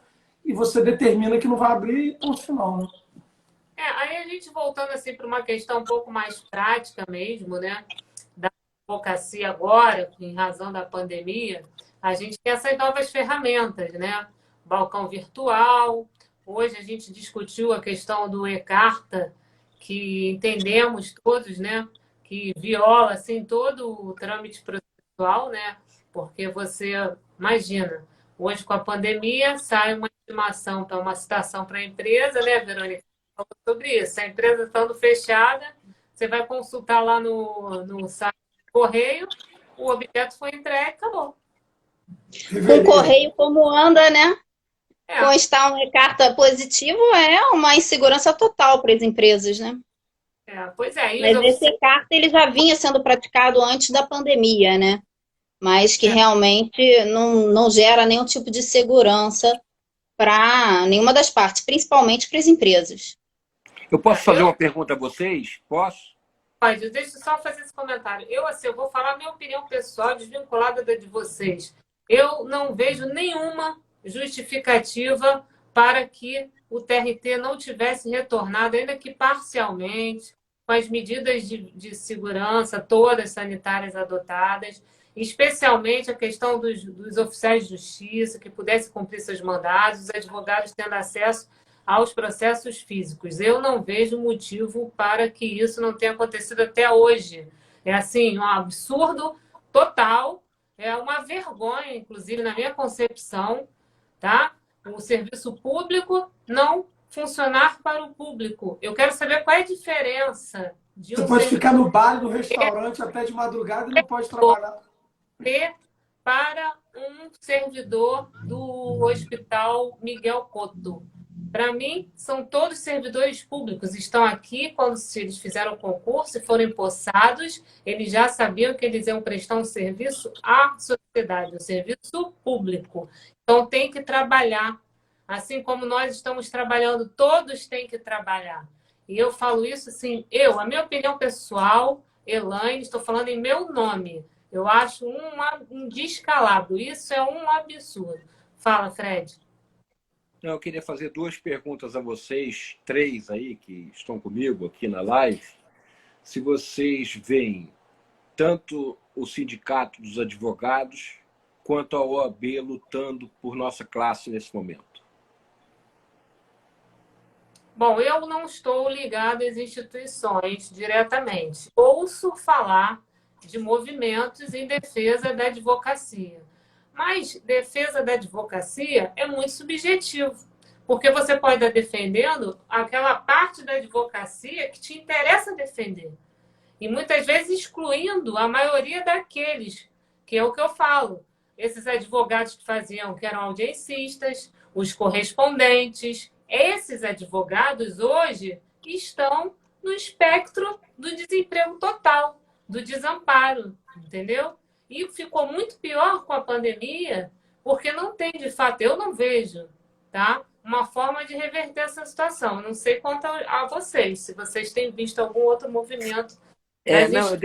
e você determina que não vai abrir e ponto final, né? Aí a gente voltando assim para uma questão um pouco mais prática mesmo, né? Advocacia agora, em razão da pandemia, a gente tem essas novas ferramentas, né? Balcão virtual, Hoje a gente discutiu a questão do e-carta, que entendemos todos, né, que viola assim todo o trâmite processual, né? Porque você imagina, hoje com a pandemia sai uma intimação para uma citação para a empresa, né, Verônica? Falou sobre isso. A empresa estando fechada, você vai consultar lá no site do correio, o objeto foi entregue, acabou. Com o correio como anda, né? É, Constar uma carta positivo é uma insegurança total para as empresas, né? pois é, e os Mas esse oficiais. e-carta ele já vinha sendo praticado antes da pandemia, né? Mas que realmente não gera nenhum tipo de segurança para nenhuma das partes, principalmente para as empresas. Eu posso fazer Eu uma pergunta a vocês? Posso? Pode, deixa eu só fazer esse comentário. Assim, eu vou falar a minha opinião pessoal, desvinculada da de vocês. Eu não vejo nenhuma justificativa para que o TRT não tivesse retornado, ainda que parcialmente, com as medidas de segurança todas sanitárias adotadas, especialmente a questão dos oficiais de justiça, que pudessem cumprir seus mandados, os advogados tendo acesso aos processos físicos. Eu não vejo motivo para que isso não tenha acontecido até hoje. É assim, um absurdo total, é uma vergonha, inclusive, na minha concepção, tá? O serviço público não funcionar para o público. Eu quero saber qual é a diferença de Você um pode ficar servidor no bar, no restaurante até de madrugada e não pode trabalhar. para um servidor do Hospital Miguel Cotto. Para mim, são todos servidores públicos. Estão aqui quando eles fizeram o concurso e foram empossados, eles já sabiam que eles iam prestar um serviço à sociedade, um serviço público. Então, tem que trabalhar. Assim como nós estamos trabalhando, todos têm que trabalhar. E eu falo isso assim, a minha opinião pessoal, Elaine, estou falando em meu nome. Eu acho um descalabro. Isso é um absurdo. Fala, Fred. Eu queria fazer duas perguntas a vocês, três aí que estão comigo aqui na live. Se vocês veem tanto o Sindicato dos Advogados quanto a OAB lutando por nossa classe nesse momento. Bom, eu não estou ligada às instituições diretamente. Ouço falar de movimentos em defesa da advocacia. Mas defesa da advocacia é muito subjetivo, porque você pode estar defendendo aquela parte da advocacia que te interessa defender. E muitas vezes excluindo a maioria daqueles, que é o que eu falo. Esses advogados que eram audiencistas, os correspondentes, esses advogados hoje estão no espectro do desemprego total, do desamparo, entendeu? E ficou muito pior com a pandemia, porque não tem, de fato, eu não vejo, tá? Uma forma de reverter essa situação. Eu não sei quanto a vocês, se vocês têm visto algum outro movimento. Não,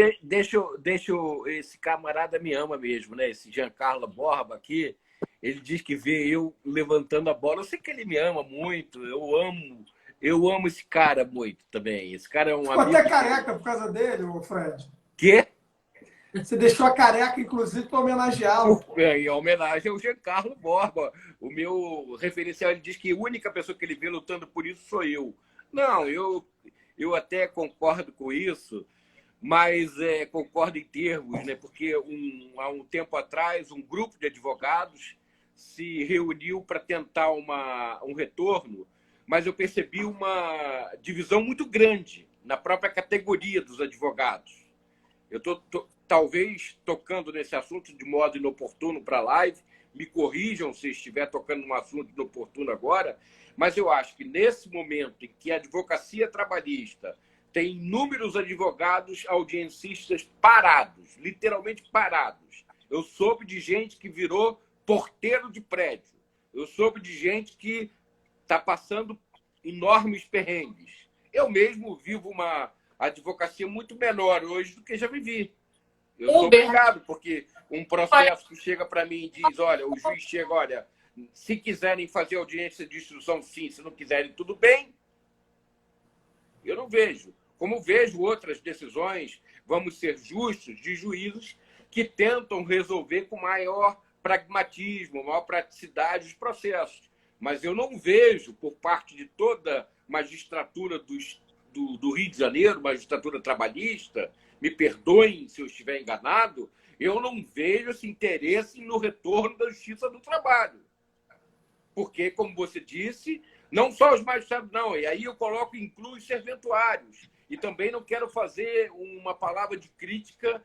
deixa esse camarada me ama mesmo, né? Esse Giancarlo Borba aqui, ele diz que vê eu levantando a bola. Eu sei que ele me ama muito, eu amo esse cara muito também. Esse cara é um Ficou amigo. até careca por causa dele, Fred. Quê? Você deixou a careca, inclusive, para homenageá-lo. Em homenagem ao Giancarlo Borba. O meu referencial, ele diz que a única pessoa que ele vê lutando por isso sou eu. Não, eu até concordo com isso, mas concordo em termos, né? Porque há um tempo atrás, um grupo de advogados se reuniu para tentar um retorno, mas eu percebi uma divisão muito grande na própria categoria dos advogados. Eu estou talvez tocando nesse assunto de modo inoportuno para a live, me corrijam se estiver tocando num assunto inoportuno agora, mas eu acho que nesse momento em que a advocacia trabalhista tem inúmeros advogados audiencistas parados, literalmente parados. Eu soube de gente que virou porteiro de prédio. Eu soube de gente que está passando enormes perrengues. Eu mesmo vivo uma advocacia muito menor hoje do que já vivi. Eu sou obrigado, porque um processo que chega para mim e diz, olha, o juiz chega, olha, se quiserem fazer audiência de instrução, sim, se não quiserem, tudo bem. Eu não vejo. Como vejo outras decisões, vamos ser justos, de juízes que tentam resolver com maior pragmatismo, maior praticidade os processos. mas eu não vejo, por parte de toda a magistratura do Rio de Janeiro, magistratura trabalhista, me perdoem se eu estiver enganado, eu não vejo esse interesse no retorno da justiça do trabalho. Porque, como você disse, não só os magistrados, não, e aí eu incluo os serventuários. E também não quero fazer uma palavra de crítica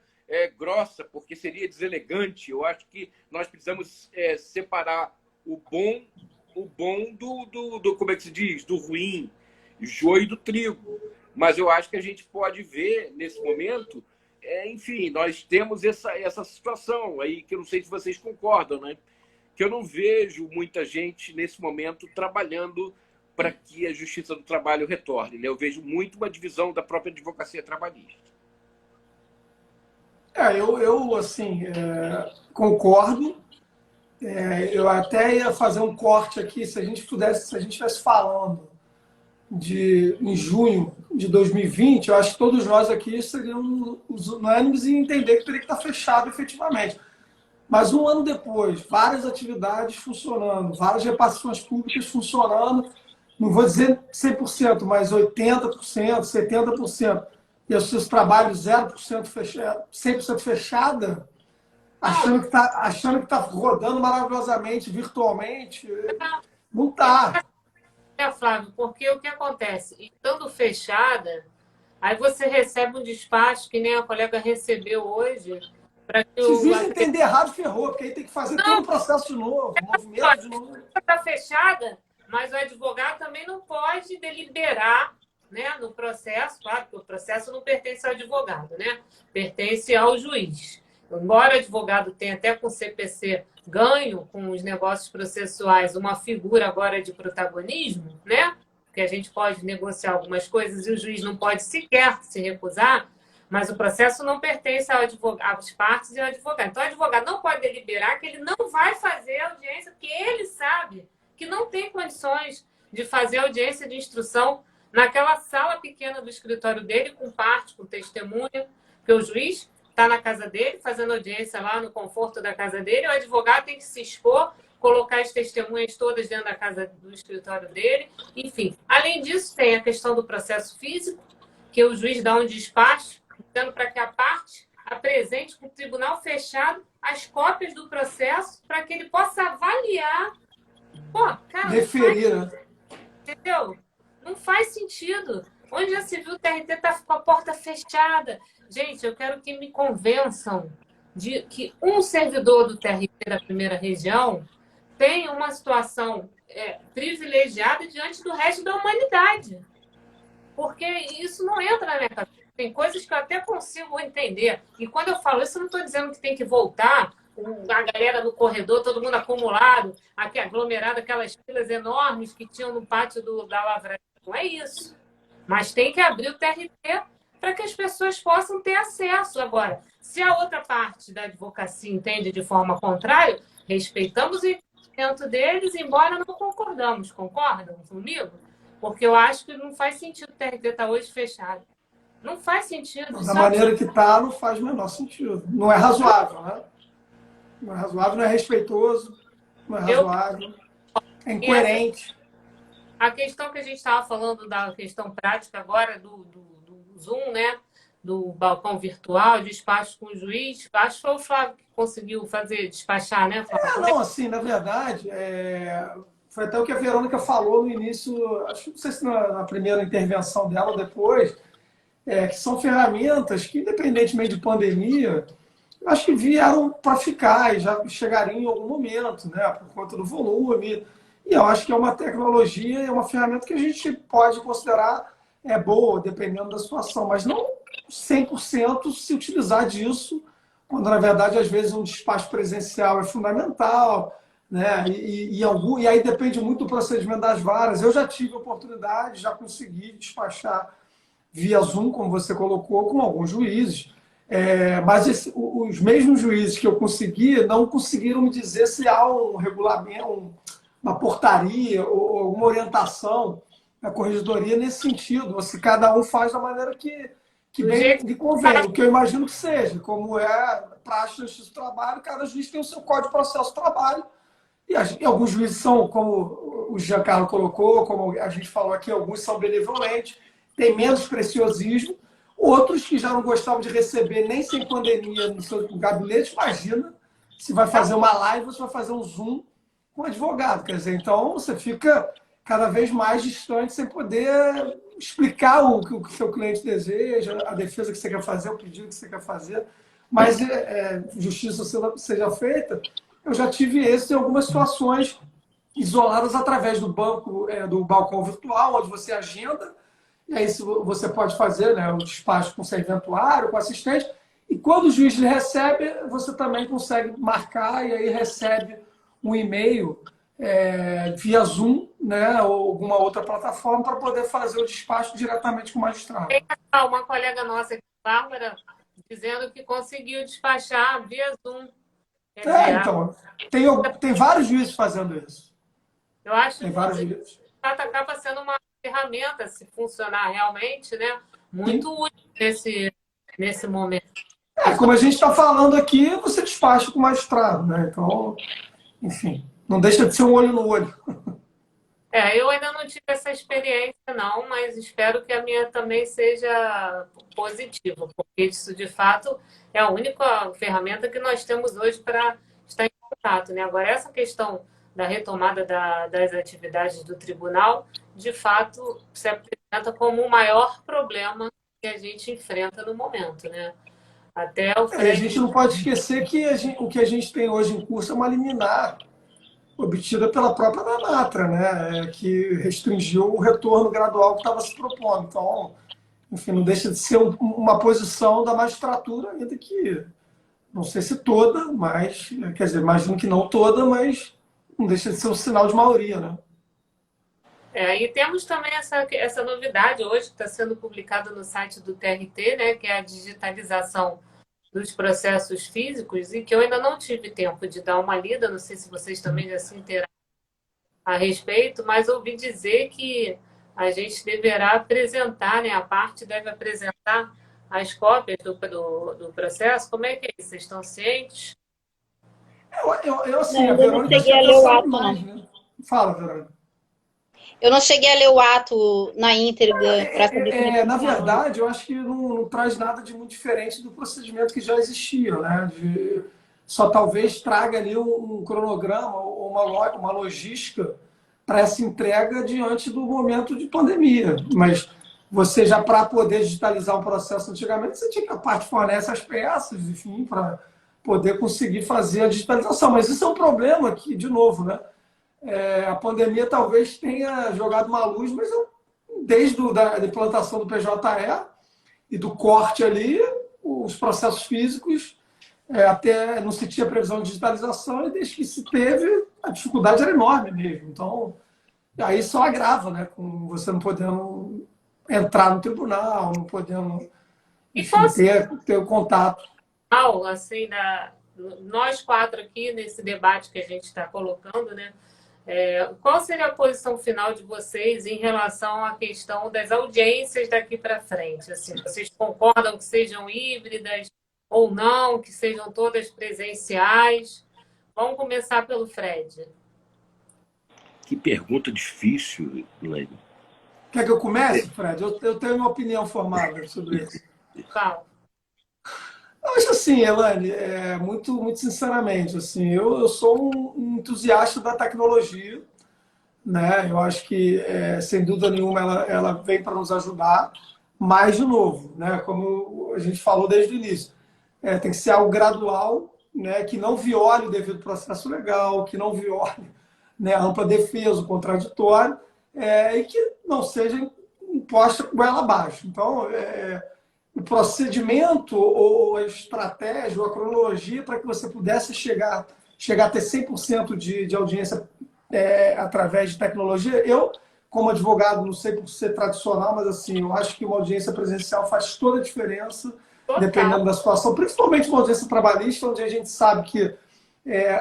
grossa, porque seria deselegante. Eu acho que nós precisamos separar o bom do como é que se diz? Do ruim, o joio do trigo. Mas eu acho que a gente pode ver, nesse momento, enfim, nós temos essa situação aí, que eu não sei se vocês concordam, né? Que eu não vejo muita gente, nesse momento, trabalhando para que a Justiça do Trabalho retorne, né? Eu vejo muito uma divisão da própria advocacia trabalhista. Eu assim, concordo. Eu até ia fazer um corte aqui, se a gente estivesse falando em junho de 2020, eu acho que todos nós aqui seríamos unânimes em entender que teria que estar fechado efetivamente. Mas um ano depois, várias atividades funcionando, várias repartições públicas funcionando, não vou dizer 100%, mas 80%, 70%, e os seus trabalhos 0% fechado, 100% fechada, achando que tá rodando maravilhosamente, virtualmente, não está. Flávio, porque o que acontece? Estando fechada, aí você recebe um despacho, que nem a colega recebeu hoje, para que Se o entender errado, ferrou, porque aí tem que fazer todo o processo de novo, movimento de novo. Está fechada, mas o advogado também não pode deliberar, né, no processo, claro que o processo não pertence ao advogado, né? Pertence ao juiz. Embora o advogado tenha até com o CPC ganho com os negócios processuais uma figura agora de protagonismo, né? Que a gente pode negociar algumas coisas e o juiz não pode sequer se recusar, mas o processo não pertence ao advogado, às partes e ao advogado. Então, o advogado não pode deliberar que ele não vai fazer audiência, porque ele sabe que não tem condições de fazer audiência de instrução naquela sala pequena do escritório dele, com parte, com testemunha, porque o juiz está na casa dele, fazendo audiência lá no conforto da casa dele, o advogado tem que se expor, colocar as testemunhas todas dentro da casa do escritório dele, enfim. Além disso, tem a questão do processo físico, que o juiz dá um despacho, dando para que a parte apresente com o tribunal fechado as cópias do processo para que ele possa avaliar. Pô, cara, referir, né? Entendeu? Não faz sentido. Onde já se viu o TRT está com a porta fechada? Gente, eu quero que me convençam de que um servidor do TRT da primeira região tem uma situação privilegiada diante do resto da humanidade. Porque isso não entra na minha cabeça. Tem coisas que eu até consigo entender. E quando eu falo isso, eu não estou dizendo que tem que voltar a galera no corredor, todo mundo acumulado, aqui aglomerado, aquelas filas enormes que tinham no pátio da Lavraria. Não é isso. Mas tem que abrir o TRT para que as pessoas possam ter acesso. Agora, se a outra parte da advocacia entende de forma contrária, respeitamos o entendimento deles, embora não concordamos. Concordam comigo? Porque eu acho que não faz sentido o TRT estar hoje fechado. Não faz sentido. Da maneira que está, não faz o menor sentido. Não é razoável, né? Não é razoável, não é respeitoso, não é razoável, é incoerente. A questão que a gente estava falando da questão prática agora do Zoom, né? Do balcão virtual, despacho com o juiz, acho que foi o Flávio que conseguiu despachar, né, Flávio? Não, assim, na verdade, foi até o que a Verônica falou no início, acho que não sei se na primeira intervenção dela ou depois, que são ferramentas que, independentemente de pandemia, acho que vieram para ficar e já chegariam em algum momento, né, por conta do volume. E eu acho que é uma tecnologia, é uma ferramenta que a gente pode considerar boa, dependendo da situação, mas não 100% se utilizar disso, quando, na verdade, às vezes um despacho presencial é fundamental, né? E aí depende muito do procedimento das varas. Eu já tive oportunidade, já consegui despachar via Zoom, como você colocou, com alguns juízes, mas os mesmos juízes que eu consegui não conseguiram me dizer se há um regulamento, uma portaria ou alguma orientação na corregedoria nesse sentido, ou se cada um faz da maneira que bem lhe convém, o que eu imagino que seja, como é praxe da Justiça do Trabalho, cada juiz tem o seu código de processo de trabalho, e alguns juízes são, como o Giancarlo colocou, como a gente falou aqui, alguns são benevolentes, têm menos preciosismo, outros que já não gostavam de receber nem sem pandemia no seu gabinete, imagina se vai fazer uma live ou se vai fazer um Zoom com um advogado. Quer dizer, então você fica cada vez mais distante sem poder explicar o que o seu cliente deseja, a defesa que você quer fazer, o pedido que você quer fazer. Mas justiça seja feita, eu já tive êxito em algumas situações isoladas através do banco, do balcão virtual, onde você agenda, e aí você pode fazer, né, o despacho com serventuário, com assistente, e quando o juiz lhe recebe, você também consegue marcar e aí recebe um e-mail via Zoom, né, ou alguma outra plataforma para poder fazer o despacho diretamente com o magistrado. Tem uma colega nossa aqui, Bárbara, dizendo que conseguiu despachar via Zoom. Então, tem vários juízes fazendo isso. Eu acho tem vários juízes. Acaba sendo uma ferramenta, se funcionar realmente, né, muito útil nesse momento. Como a gente está falando aqui, você despacha com o magistrado, né? Então, enfim, não deixa de ser um olho no olho. Eu ainda não tive essa experiência, não, mas espero que a minha também seja positiva, porque isso, de fato, é a única ferramenta que nós temos hoje para estar em contato, né? Agora, essa questão da retomada das atividades do tribunal, de fato, se apresenta como o maior problema que a gente enfrenta no momento, né? Até o A gente não pode esquecer que o que a gente tem hoje em curso é uma liminar obtida pela própria Danatra, né? Que restringiu o retorno gradual que estava se propondo. Então, enfim, não deixa de ser uma posição da magistratura, ainda que, não sei se toda, mas, quer dizer, imagino que não toda, mas não deixa de ser um sinal de maioria, né? E temos também essa novidade hoje que está sendo publicada no site do TRT, né, que é a digitalização dos processos físicos, e que eu ainda não tive tempo de dar uma lida, não sei se vocês também já se interaram a respeito, mas ouvi dizer que a gente deverá apresentar, né, a parte deve apresentar as cópias do processo. Como é que é isso? Vocês estão cientes? Eu assim, não, eu não cheguei a ler o ato, não. Né? Fala, Verônica. Eu não cheguei a ler o ato na íntegra para saber na verdade, eu acho que não traz nada de muito diferente do procedimento que já existia, né? Só talvez traga ali um cronograma ou uma logística para essa entrega diante do momento de pandemia. Mas você já, para poder digitalizar um processo antigamente, você tinha que a parte fornece as peças, enfim, para poder conseguir fazer a digitalização. Mas isso é um problema que, de novo, né? A pandemia talvez tenha jogado uma luz, mas desde a implantação do PJE e do corte ali, os processos físicos, até não se tinha previsão de digitalização, e desde que se teve, a dificuldade era enorme mesmo. Então, aí só agrava, né? Com você não podendo entrar no tribunal, não podendo, enfim, ter o contato. Assim, nós quatro aqui, nesse debate que a gente está colocando, né? Qual seria a posição final de vocês em relação à questão das audiências daqui para frente? Assim, vocês concordam que sejam híbridas ou não, que sejam todas presenciais? Vamos começar pelo Fred. Que pergunta difícil, Elaine. Quer que eu comece, Fred? Eu tenho uma opinião formada sobre isso. Fala. Eu acho assim, Elaine, muito, muito sinceramente, assim, eu sou um entusiasta da tecnologia, né? Eu acho que, sem dúvida nenhuma, ela vem para nos ajudar, mas, de novo, né? Como a gente falou desde o início, tem que ser algo gradual, né? Que não viole o devido processo legal, que não viole, né, a ampla defesa, o contraditório, e que não seja imposta goela abaixo. Então, o procedimento ou a estratégia ou a cronologia para que você pudesse chegar a ter 100% de audiência através de tecnologia. Eu, como advogado, não sei por ser tradicional, mas assim, eu acho que uma audiência presencial faz toda a diferença, dependendo da situação, principalmente uma audiência trabalhista, onde a gente sabe que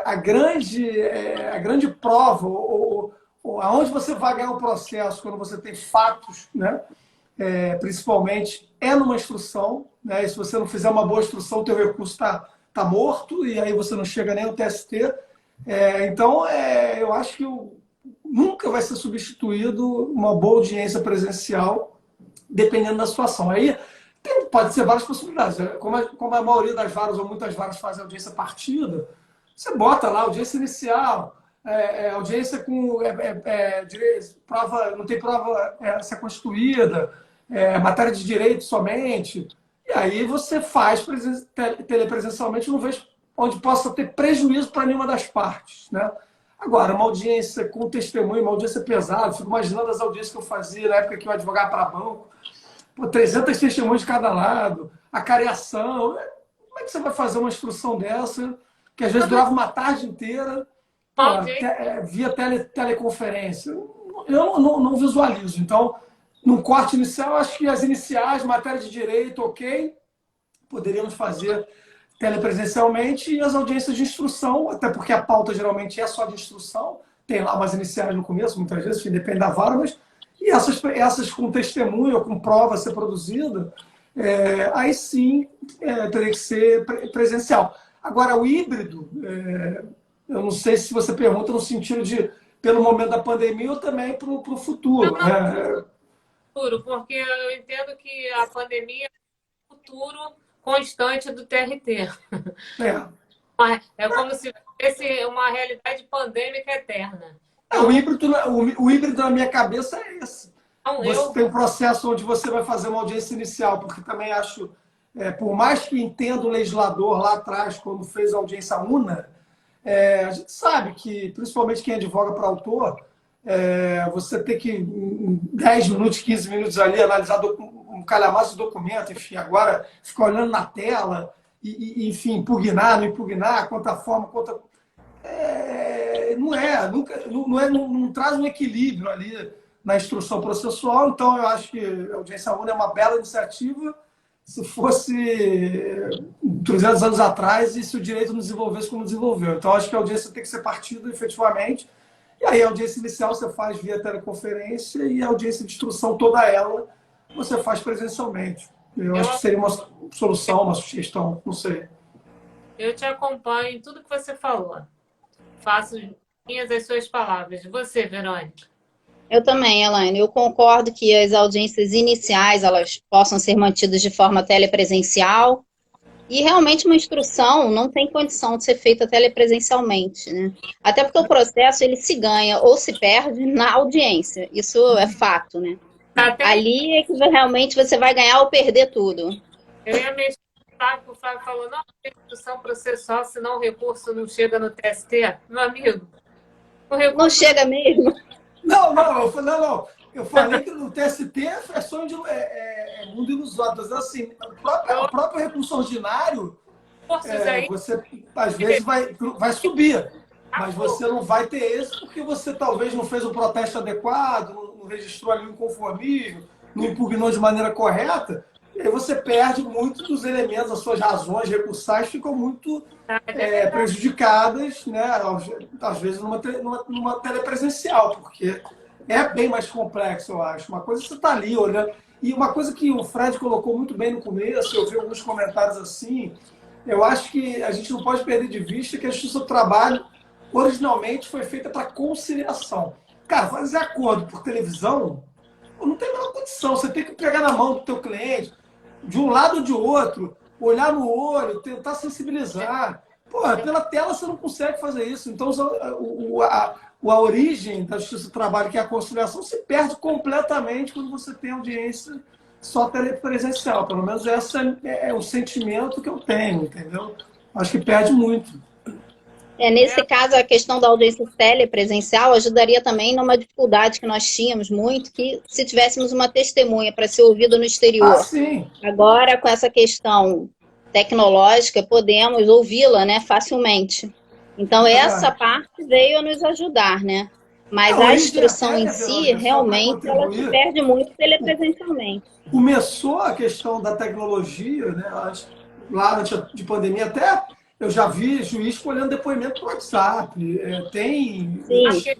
a grande prova, ou aonde você vai ganhar um processo quando você tem fatos, né? Principalmente, numa instrução, né? E se você não fizer uma boa instrução, o teu recurso está morto, e aí você não chega nem ao TST. Então, eu acho que nunca vai ser substituído uma boa audiência presencial, dependendo da situação. Aí pode ser várias possibilidades. Como a maioria das varas, ou muitas varas, fazem audiência partida, você bota lá audiência inicial, audiência com prova, não tem prova a ser constituída, matéria de direito somente. E aí você faz telepresencialmente, não vejo onde possa ter prejuízo para nenhuma das partes, né? Agora, uma audiência com testemunho, uma audiência pesada, fico imaginando as audiências que eu fazia na época que eu advogava para banco, 300 testemunhos de cada lado, a cariação. Como é que você vai fazer uma instrução dessa, que às vezes durava uma tarde inteira, via teleconferência? Eu não visualizo. Então, num corte inicial, acho que as iniciais, matéria de direito, ok, poderíamos fazer telepresencialmente, e as audiências de instrução, até porque a pauta geralmente é só de instrução, tem lá umas iniciais no começo, muitas vezes, depende da vara, mas e essas com testemunho ou com prova a ser produzida, aí sim teria que ser presencial. Agora, o híbrido, eu não sei se você pergunta no sentido de, pelo momento da pandemia, ou também para o futuro. Não, futuro, porque eu entendo que a pandemia é o futuro constante do TRT. É como se fosse uma realidade pandêmica eterna. O híbrido na minha cabeça é esse. Você tem um processo onde você vai fazer uma audiência inicial, porque também acho, por mais que entenda o legislador lá atrás, quando fez a audiência una, a gente sabe que, principalmente quem advoga para autor, você tem que, em 10 minutos, 15 minutos ali, analisar um calhamaço de documento, enfim, agora ficar olhando na tela, e enfim, impugnar, não impugnar, quanta forma, quanta... não traz um equilíbrio ali na instrução processual. Então, eu acho que a audiência única é uma bela iniciativa. Se fosse 300 anos atrás, e se o direito não desenvolvesse como desenvolveu. Então, acho que a audiência tem que ser partida efetivamente. E aí, a audiência inicial você faz via teleconferência, e a audiência de instrução, toda ela, você faz presencialmente. Eu acho que seria uma solução, uma sugestão, não sei. Eu te acompanho em tudo que você falou. Faço minhas as suas palavras. Você, Verônica? Eu também, Elaine. Eu concordo que as audiências iniciais elas possam ser mantidas de forma telepresencial, e realmente uma instrução não tem condição de ser feita telepresencialmente, né? Até porque o processo ele se ganha ou se perde na audiência. Isso é fato, né? Ali é que realmente você vai ganhar ou perder tudo. Eu ia mexer com o Flávio falou, não tem instrução processual, senão o recurso não chega no TST. Meu amigo, o recurso... Não chega mesmo? Não. Eu falei que no TST é sonho de mundo ilusório. Assim, o próprio recurso ordinário, você às vezes vai subir, mas você não vai ter esse porque você talvez não fez um protesto adequado, não registrou ali um inconformismo, não impugnou de maneira correta. E aí você perde muito dos elementos, as suas razões recursais ficam muito prejudicadas, né? Às vezes numa telepresencial, porque é bem mais complexo, eu acho. Uma coisa você está ali olhando. E uma coisa que o Fred colocou muito bem no começo, eu vi alguns comentários assim, eu acho que a gente não pode perder de vista que a Justiça do Trabalho originalmente foi feita para conciliação. Cara, fazer acordo por televisão não tem a menor condição. Você tem que pegar na mão do teu cliente, de um lado ou de outro, olhar no olho, tentar sensibilizar. Porra, pela tela você não consegue fazer isso. Então, a origem da Justiça do Trabalho, que é a conciliação, se perde completamente quando você tem audiência só presencial. Pelo menos esse é o sentimento que eu tenho, entendeu? Acho que perde muito. Nesse caso, a questão da audiência telepresencial ajudaria também numa dificuldade que nós tínhamos muito, que se tivéssemos uma testemunha para ser ouvida no exterior. Sim. Agora, com essa questão tecnológica, podemos ouvi-la, né, facilmente. Então, essa parte veio a nos ajudar, né? Mas a instrução em si, realmente, ela se perde muito telepresencialmente. Começou a questão da tecnologia, né? Lá antes de pandemia, até eu já vi juiz colhendo depoimento por WhatsApp. Tem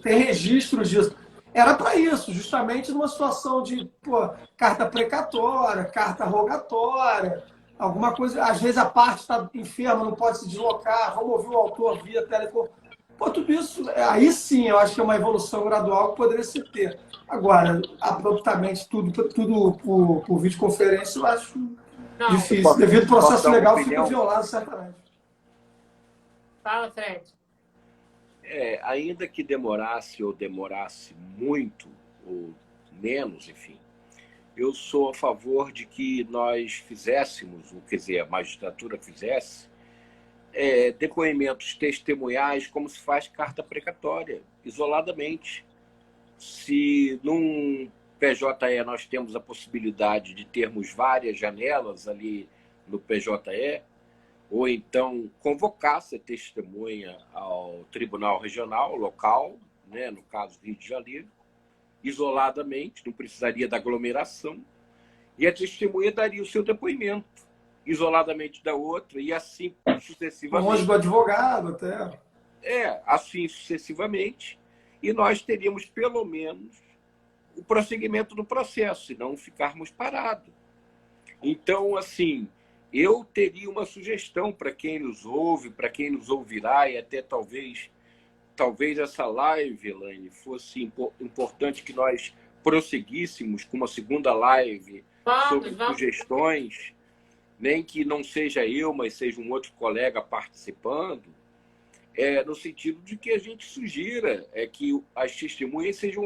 registros disso. Era para isso, justamente numa situação de carta precatória, carta rogatória, alguma coisa. Às vezes a parte está enferma, não pode se deslocar, vamos ouvir o autor via Pô, tudo isso, aí sim, eu acho que é uma evolução gradual que poderia se ter. Agora, abruptamente, tudo por videoconferência, eu acho Não, difícil. Devido ao Posso processo dar uma legal, fica opinião? violado, certamente. fala, Fred. Ainda que demorasse ou demorasse muito, ou menos, enfim, eu sou a favor de que nós fizéssemos, ou quer dizer, a magistratura fizesse, depoimentos testemunhais como se faz carta precatória, isoladamente. Se num PJE nós temos a possibilidade de termos várias janelas ali no PJE, ou então convocasse a testemunha ao Tribunal Regional, local, né, no caso do Rio de Janeiro, isoladamente, não precisaria da aglomeração, e a testemunha daria o seu depoimento, isoladamente da outra, e assim Longe sucessivamente. do advogado, até. Assim sucessivamente, e nós teríamos pelo menos o prosseguimento do processo, e não ficarmos parados. Então, assim, eu teria uma sugestão para quem nos ouve, para quem nos ouvirá, e até talvez essa live, Elaine, fosse importante que nós prosseguíssemos com uma segunda live sobre Vamos. sugestões, nem que não seja eu, mas seja um outro colega participando, no sentido de que a gente sugira que as testemunhas sejam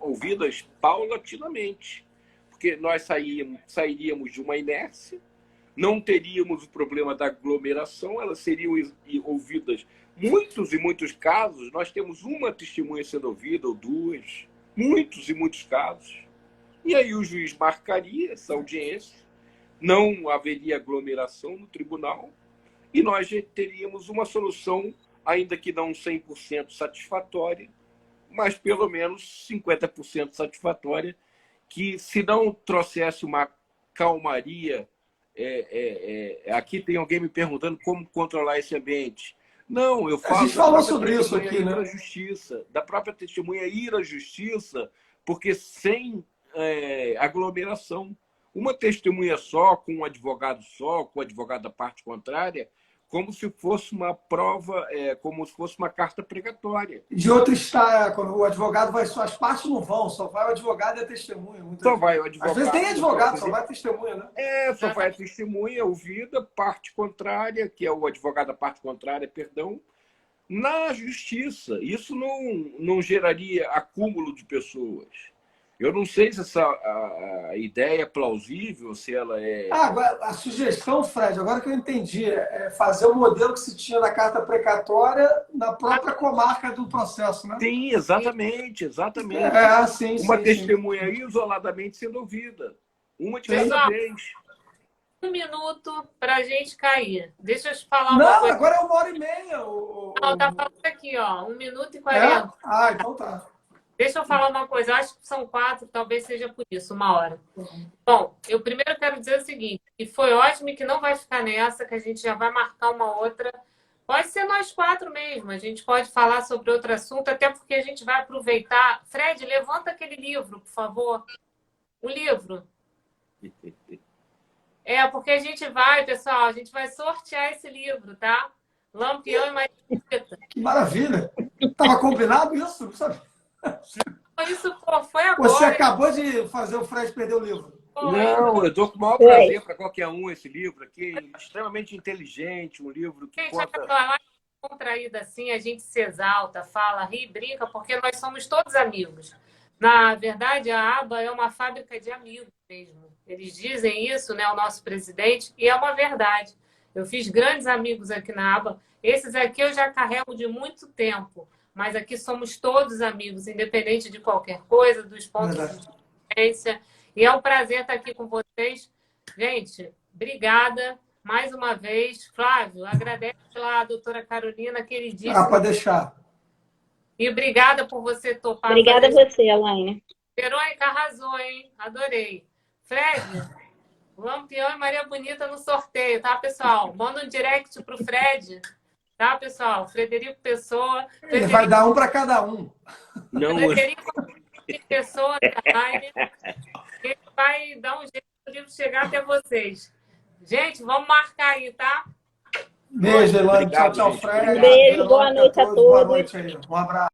ouvidas paulatinamente, porque nós sairíamos de uma inércia, não teríamos o problema da aglomeração, elas seriam ouvidas. Muitos e muitos casos, nós temos uma testemunha sendo ouvida, ou duas, muitos e muitos casos. E aí o juiz marcaria essa audiência, não haveria aglomeração no tribunal, e nós teríamos uma solução, ainda que não 100% satisfatória, mas pelo menos 50% satisfatória, que se não trouxesse uma calmaria. Aqui tem alguém me perguntando como controlar esse ambiente. Não, eu falo. A gente falou sobre isso aqui, né? Da justiça, da própria testemunha ir à justiça, porque sem aglomeração, uma testemunha só, com um advogado só, com o advogado da parte contrária, como se fosse uma prova, como se fosse uma carta precatória. De outro estado, quando o advogado vai só, as partes não vão, só vai o advogado e a testemunha. Só vai o advogado. Às vezes nem advogado, só vai a testemunha, né? Só vai a testemunha ouvida, parte contrária, que é o advogado da parte contrária, perdão, na justiça. Isso não geraria acúmulo de pessoas. Eu não sei se a ideia é plausível, se ela é... Agora, a sugestão, Fred, agora que eu entendi, é fazer o modelo que se tinha na carta precatória na própria comarca do processo, né? Sim, exatamente. Sim, uma sim, testemunha isoladamente sendo ouvida. Uma de cada vez. 1 minuto para a gente cair. Deixa eu te falar uma coisa. Agora é 1h30. Não, tá falando aqui, ó, 1 minuto e 40. Então tá. Deixa eu falar uma coisa, eu acho que são 4, talvez seja por isso, 1 hora. Bom, eu primeiro quero dizer o seguinte, que foi ótimo e que não vai ficar nessa, que a gente já vai marcar uma outra. Pode ser nós 4 mesmo, a gente pode falar sobre outro assunto, até porque a gente vai aproveitar. Fred, levanta aquele livro, por favor. O livro. Porque a gente vai, pessoal, a gente vai sortear esse livro, tá? Lampião e Maria Bonita. Que maravilha. Estava combinado isso? Não sabia. Isso foi agora. Você acabou de fazer o Fred perder o livro. Não, eu dou com o maior prazer para qualquer um esse livro aqui, extremamente inteligente, um livro que conta... Gente, contraída assim, a gente se exalta, fala, ri, brinca, porque nós somos todos amigos. Na verdade, a ABA é uma fábrica de amigos mesmo. Eles dizem isso, né, o nosso presidente, e é uma verdade. Eu fiz grandes amigos aqui na ABA. Esses aqui eu já carrego de muito tempo. Mas aqui somos todos amigos, independente de qualquer coisa, dos pontos de diferença. E é um prazer estar aqui com vocês. Gente, obrigada mais uma vez. Flávio, agradece pela doutora Carolina, queridíssima. Pode deixar. E obrigada por você topar. Obrigada a você, Elaine. Verônica arrasou, hein? Adorei. Fred, Lampião e Maria Bonita no sorteio, tá, pessoal? Manda um direct pro Fred. Tá, pessoal? Frederico Pessoa. Ele vai dar um para cada um. Não, Frederico Pessoa também. Ele vai dar um jeito do livro chegar até vocês. Gente, vamos marcar aí, tá? Beijo, Elaine. Tchau, Obrigado, tchau, gente. Fred. Obrigado. Beijo, boa noite a Boa todos. noite aí. Um abraço.